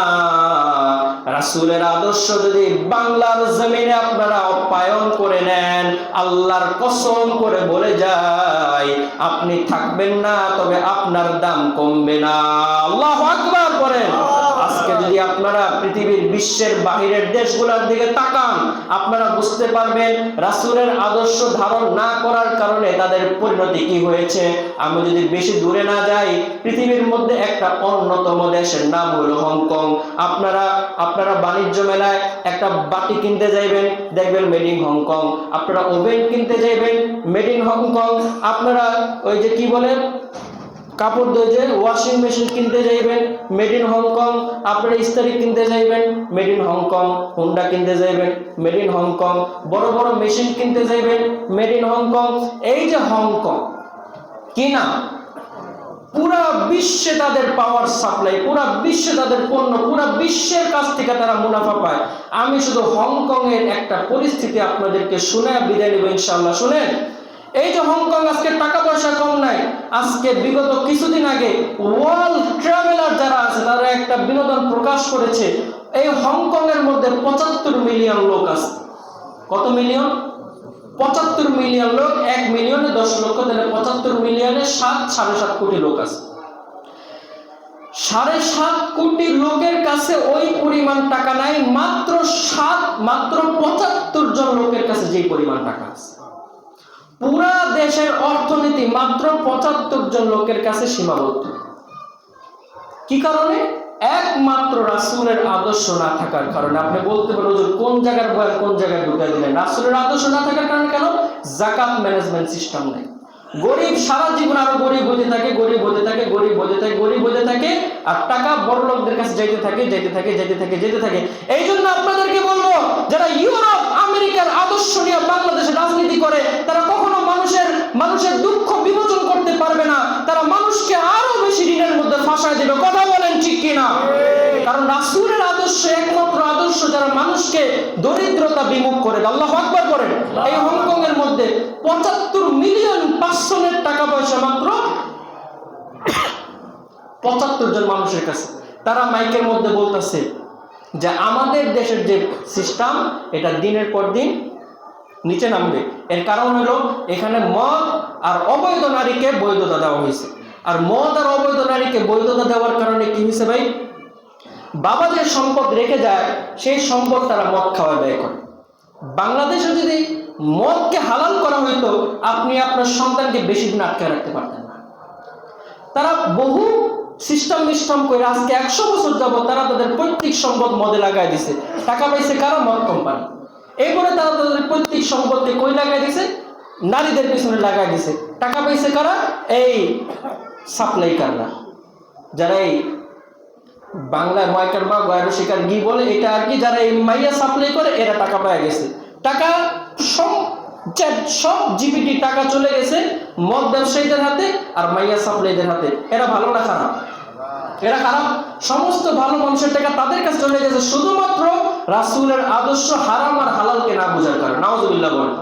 রাসূলের আদর্শ যদি বাংলার জমিনে আপনারা অপায়ন করে নেন, আল্লাহর কসম করে বলে যায় আপনি থাকবেন না, তবে আপনার দাম কমবে না। আল্লাহু আকবার বলেন। আজকে যদি আপনারা পৃথিবীর বিশ্বের বাহিরের দেশগুলোর দিকে তাকান, আপনারা বুঝতে পারবেন রাসূলের আদর্শ ধারণ না করার কারণে তাদের পরিণতি কি হয়েছে। আমি যদি বেশি দূরে না যাই, পৃথিবীর মধ্যে একটা অন্যতম দেশের নাম হলো হংকং। আপনারা বাণিজ্য মেলায় একটা বাটি কিনতে যাইবেন, দেখবেন মেড ইন হংকং। আপনারা ওভেন কিনতে যাইবেন, মেড ইন হংকং। আপনারা ওই যে কি বলে কাপড় ধোয় যে ওয়াশিং মেশিন কিনতে যাইবেন, মেড ইন হংকং। আপনারা ইস্ত্রি কিনতে যাইবেন, মেড ইন হংকং। হুন্ডা কিনতে যাইবেন, মেড ইন হংকং। বড় বড় মেশিন কিনতে যাইবেন, মেড ইন হংকং। এই যে হংকং কি না, পুরা বিশ্বে তাদের পাওয়ার সাপ্লাই, পুরা বিশ্বে তাদের পণ্য, পুরা বিশ্বের কাছ থেকে তারা মুনাফা পায়। আমি শুধু হংকং এর একটা পরিস্থিতি আপনাদেরকে শুনে বিদায় নেব ইনশাআল্লাহ। শুনেন, এই যে হংকং আজকে টাকা পয়সা কম নাই, আজকে বিগত কিছুদিন আগে ওয়ার্ল্ড ট্রাভেলার যারা আছে তারা একটা বিনোদন প্রকাশ করেছে। এই হংকং এর মধ্যে 75 মিলিয়ন লোক আছে। কত মিলিয়ন? 75 মিলিয়ন লোক। 1 মিলিয়নে 10 লক্ষ, তাহলে 75 মিলিয়নে 7.5 কোটি লোক আছে। 7.5 কোটি লোকের কাছে ওই পরিমাণ টাকা নাই, মাত্র 75 জন লোকের কাছে যে পরিমাণ টাকা আছে। পুরা দেশের অর্থনীতি মাত্র 75 জন লোকের কাছে সীমাবদ্ধ। কি কারণে? একমাত্র রাসূলের আদর্শ না থাকার কারণে। আপনি বলতে পারেন হুজুর কোন জায়গার বয়ান কোন জায়গায় ঢুকাই দিলেন? রাসূলের আদর্শ না থাকার কারণে কেন? যাকাত ম্যানেজমেন্ট সিস্টেম নেই। গরিব সারা জীবন আরো গরিব হতে থাকে, গরিব হতে থাকে, গরিব হতে থাকে, গরিব হতে থাকে, আর টাকা বড় লোকদের কাছে যেতে থাকে, যেতে থাকে, যেতে থাকে, যেতে থাকে। এই জন্য আপনাদেরকে বলবো, যারা ইউরোপ আমেরিকার আদর্শ নিয়ে বাংলাদেশে রাজনীতি করে, তারা কখনো মানুষের দুঃখ বিমোচন করতে পারবে না। তারা মানুষকে আরো বেশি ঋণের মধ্যে ফাঁসায় দেবে। কথা বলেন ঠিক কিনা? কারণ রাসূলের আদর্শ একমাত্র আদর্শ যারা মানুষকে দরিদ্রতা বিমুখ করে। আল্লাহু আকবার করেন। এই হংকং এর মধ্যে 75 মিলিয়ন পার্সনের টাকা পয়সা মাত্র 75 জন মানুষের কাছে। তারা মাইকের মধ্যে বলতেছে যে আমাদের দেশের যে সিস্টেম এটা দিনের পর দিন নিচে নামবে। এর কারণ হলো এখানে মদ আর অবৈধ নারীকে বৈধতা দেওয়া হয়েছে। আর মদ আর অবৈধ নারীকে বৈধতা দেওয়ার কারণে কি হয়েছে ভাই? বাবা যে সম্পদ রেখে যায় সেই সম্পদ তারা মদ খাওয়ায় ব্যয় করে। বাংলাদেশে যদি মদকে হালাল করা হইতো আপনি আপনার সন্তানকে বেশি দিন আটকে রাখতে পারতেন না। তারা বহু সিস্টেম করে আজকে 100 বছর যাবত তারা তাদের পৈতৃক সম্পদ মদে লাগাই দিছে। টাকা পাইছে কারা? মদ কোম্পানি। এরপরে তারা তাদের পৈতৃক সম্পদকে কই লাগাই দিছে? নারীদের পিছনে লাগাই দিছে। টাকা পাইছে কারা? এই সাপ্লাইকাররা, যারা এই বাংলায় ময়কার বা গয়ের শিকার গি বলে এটা আর কি, যারা এই মাইয়া সাপ্লাই করে এরা টাকা পায় গেছে। টাকা সব জিপিটি টাকা চলে গেছে মদ ব্যবসায়ীদের হাতে আর মাইয়া সাপ্লাইদের হাতে। এরা ভালো না খারাপ? এরা খারাপ। সমস্ত ভালো মানুষের টাকা তাদের কাছে চলে গেছে শুধুমাত্র রাসূলের আদর্শ হারাম আর হালালকে না বুঝার কারণে। নাউজুবিল্লাহ বলেন।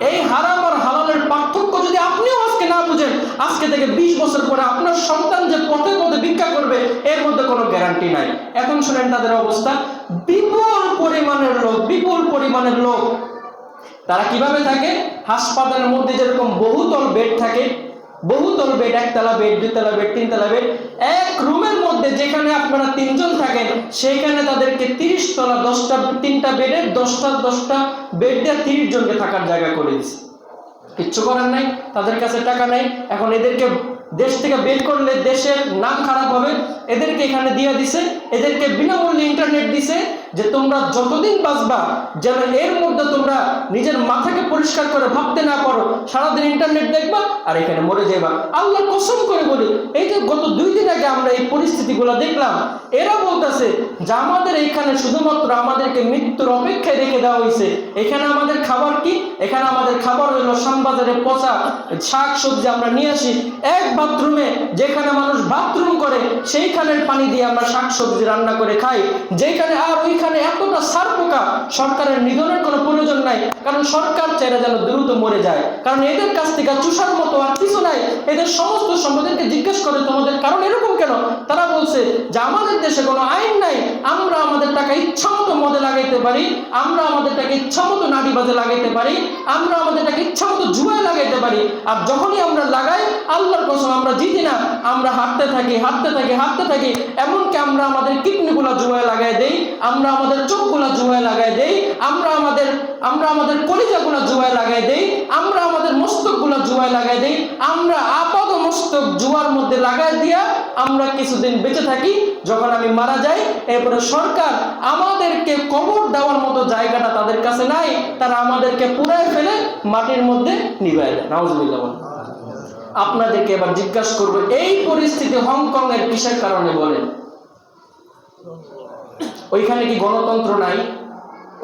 এই হারাম আর হালালের পার্থক্য যদি আপনিও আজকে না বুঝেন, আজকে থেকে 20 বছর পরে আপনার সন্তান যে পথে পথে ভিক্ষা করবে এর মধ্যে কোনো গ্যারান্টি নাই। এখন শুনেন তাদের অবস্থা। বিপুল পরিমাণের লোক তারা কিভাবে থাকে? হাসপাতালের মধ্যে যেরকম বহুতল বেড থাকে, বহুতল বেড, একতলা বেড, দুতলা বেড, তিনতলা বেড, এক রুমের মধ্যে যেখানে আপনারা 3 জন থাকেন সেখানে তাদেরকে 30 তলা 3টা বেডের 10টা বেড দিয়ে 30 জনকে থাকার জায়গা করে দিচ্ছে। কিচ্ছু করার নাই, তাদের কাছে টাকা নাই। এখন এদেরকে দেশ থেকে বের করলে দেশের নাম খারাপ হবে। এদেরকে এখানে দিয়ে দিছে, এদেরকে বিনামূল্যে ইন্টারনেট দিছে যে তোমরা যতদিন বাঁচবা যেন এর মধ্যে তোমরা নিজের মাথাকে পরিষ্কার করে ভাবতে না পারো, সারাদিন ইন্টারনেট দেখবা আর এখানে মরে যাইবা। আল্লাহর কসম করে বলি, এই যে গত 2 দিন আগে আমরা এই পরিস্থিতিগুলো দেখলাম, এরা বলতেছে যে আমাদের এইখানে শুধুমাত্র আমাদেরকে মৃত্যুর অপেক্ষায় রেখে দেওয়া হয়েছে। এখানে আমাদের খাবার কি? এখানে আমাদের খাবার হইলো শ্যামবাজারে পচা শাক সবজি আমরা নিয়ে আসি। এক বাথরুমে যেখানে মানুষ বাথরুম করে সেইখানের পানি দিয়ে আমরা শাক সবজি রান্না করে খাই। যেখানে আর ওইখানে এতটা সার পোকা, সরকারের নিধনের কোনো প্রয়োজন নাই, কারণ সরকার চাইলে যেন দ্রুত মরে যায়। কারণ এদের কাছ থেকে চুষার মতো আর কিছু নাই। এদের সমস্ত সম্পদেরকে জিজ্ঞেস করে তোমাদের কারণ এরকম কেন? তারা বলছে যে আমাদের দেশে কোনো আইন নাই, আমরা আমাদের টাকা ইচ্ছা মতো মদে লাগাইতে পারি, আমরা আমাদের টাকা ইচ্ছা মতো নারীবাজে লাগাইতে পারি, আমরা আমাদের টাকা ইচ্ছা মতো জুয়ায় লাগাইতে পারি। আর যখনই আমরা লাগাই আল্লাহর কসম আমরা জিতি না, আমরা হারতে থাকি। এমনকি আমরা আমাদের কিডনিগুলা জুয়ায় লাগাই দেই, আমরা আমাদের চোখগুলা জুয়ায় লাগাই দেই, আমরা আমাদের কলিজাগুলা জুয়ায় লাগাই দেই, আমরা আমাদের মস্তকগুলা জুয়ায় লাগাই দেই। আমরা আপাত মস্তক জুয়ার মধ্যে লাগাই দিয়া আমরা কিছুদিন বেঁচে থাকি। যখন আমি মারা যাই এরপরে সরকার আমাদেরকে কবর দেওয়ার মতো জায়গাটা তাদের কাছে নাই, তারা আমাদেরকে পুড়ায় ফেলে মাটির মধ্যে নিভায় দেয়। নাউজুবিল্লাহ। আপনাদেরকে এবার জিজ্ঞাসা করবো, এই পরিস্থিতি হংকং এর কিসের কারণে বলেন? ওইখানে কি গণতন্ত্র নাই?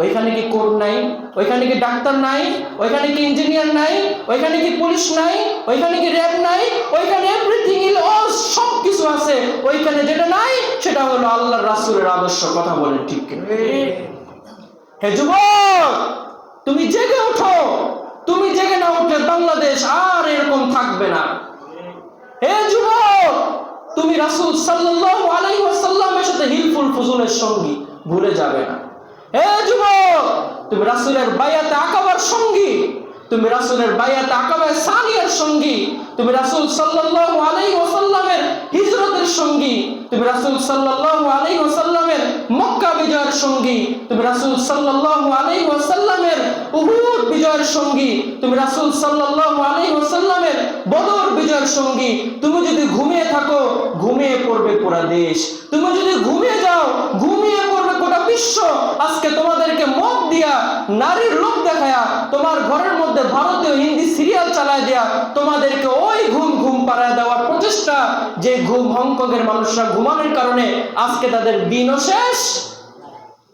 ওইখানে কি কোর্ট নাই? ওইখানে কি ডাক্তার নাই? ওইখানে কি ইঞ্জিনিয়ার নাই? ওইখানে কি পুলিশ নাই? ওইখানে কি র্যাব নাই? ওইখানে এভরিথিং ইজ অল, সব কিছু আছে। ওইখানে যেটা নাই সেটা হলো আল্লাহর রাসূলের আদর্শ। কথা বলেন ঠিক কি? হে যুবক, তুমি জেগে ওঠো। তুমি জেগে না উঠলে বাংলাদেশ আর এরকম থাকবে না। হে যুবক, তুমি রাসূল সাল্লাল্লাহু আলাইহি ওয়াসাল্লামের সাথে হিলফুল ফুজুলের সঙ্গী ভুলে যাবে না। হে যুবক, তুমি রাসূলের বায়াতে আকাবার সঙ্গী, তুমি রাসূলের বায়াতে আকাবায়ে সানিয়ার সঙ্গী, তুমি রাসূল সাল্লাল্লাহু আলাইহি ওয়াসাল্লামের হিজরতের সঙ্গী, তুমি রাসূল সাল্লাল্লাহু আলাইহি ওয়াসাল্লামের মক্কা বিজয়ের সঙ্গী, তুমি রাসূল সাল্লাল্লাহু আলাইহি ওয়াসাল্লামের উহুদ বিজয়ের সঙ্গী, তুমি রাসূল সাল্লাল্লাহু আলাইহি ওয়াসাল্লামের বদর বিজয়ের সঙ্গী। তুমি যদি ঘুমিয়ে থাকো ঘুমিয়ে পড়বে পুরো দেশ, তুমি যদি ঘুমিয়ে যাও ঘুমিয়ে পড়বে গোটা বিশ্ব। আজকে তোমাদেরকে মদ দিয়া, নারীর লোক দেখায়া, তোমার ঘরের মধ্যে ভারতীয় হিন্দি সিরিয়াল চালায় দেয়া, তোমাদেরকে ওই ঘুম পাড়ায় দেওয়ার প্রচেষ্টা, যে ঘুম হংকং এর মানুষরা ঘুমানোর কারণে আজকে তাদের দিনও শেষ,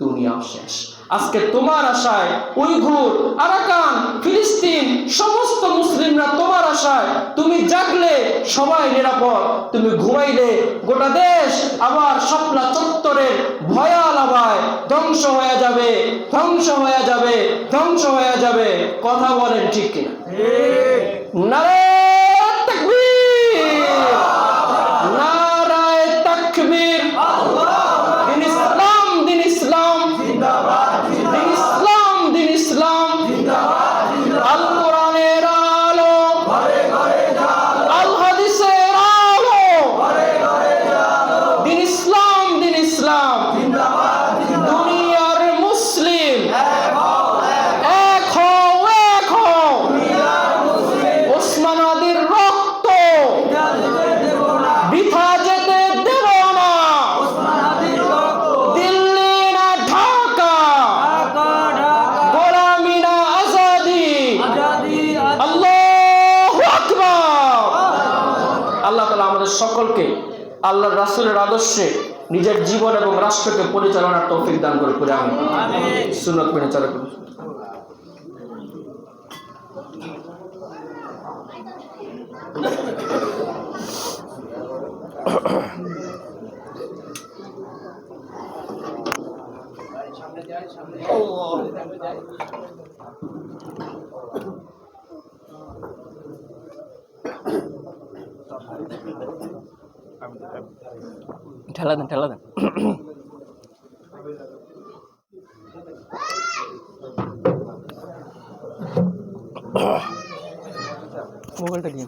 দুনিয়াও শেষ। আজকে তোমার আশায় উইঘুর, আরাকান, ফিলিস্তিন সমস্ত মুসলিমরা তোমার আশায়, তুমি জাগলে সবাই নিরাপদ, তুমি ঘুমাইলে গোটা দেশ আবার শাপলা চত্বরের ভয়াল আভায় ধ্বংস হয়ে যাবে, ধ্বংস হয়ে যাবে, ধ্বংস হয়ে যাবে। কথা বলেন ঠিক কিনা? নারায়ে তাকবীর, নারায়ে তাকবীর। দিন ইসলাম, দিন ইসলাম জিন্দাবাদ, দিন ইসলাম, দিন ইসলাম জিন্দাবাদ। আল কোরআনের আলো ঘরে ঘরে জ্বালো, আল হাদিসের আলো ঘরে ঘরে জ্বালো। দিন ইসলাম, দিন ইসলাম। আল্লাহর রাসূলের আদর্শে নিজের জীবন এবং রাষ্ট্রকে পরিচালনার তৌফিক দান করে করে আমি সুন্নাত মেনে চলা করি। ঠেলা দেন, ঠেলা দেন। মোবাইলটা দিন।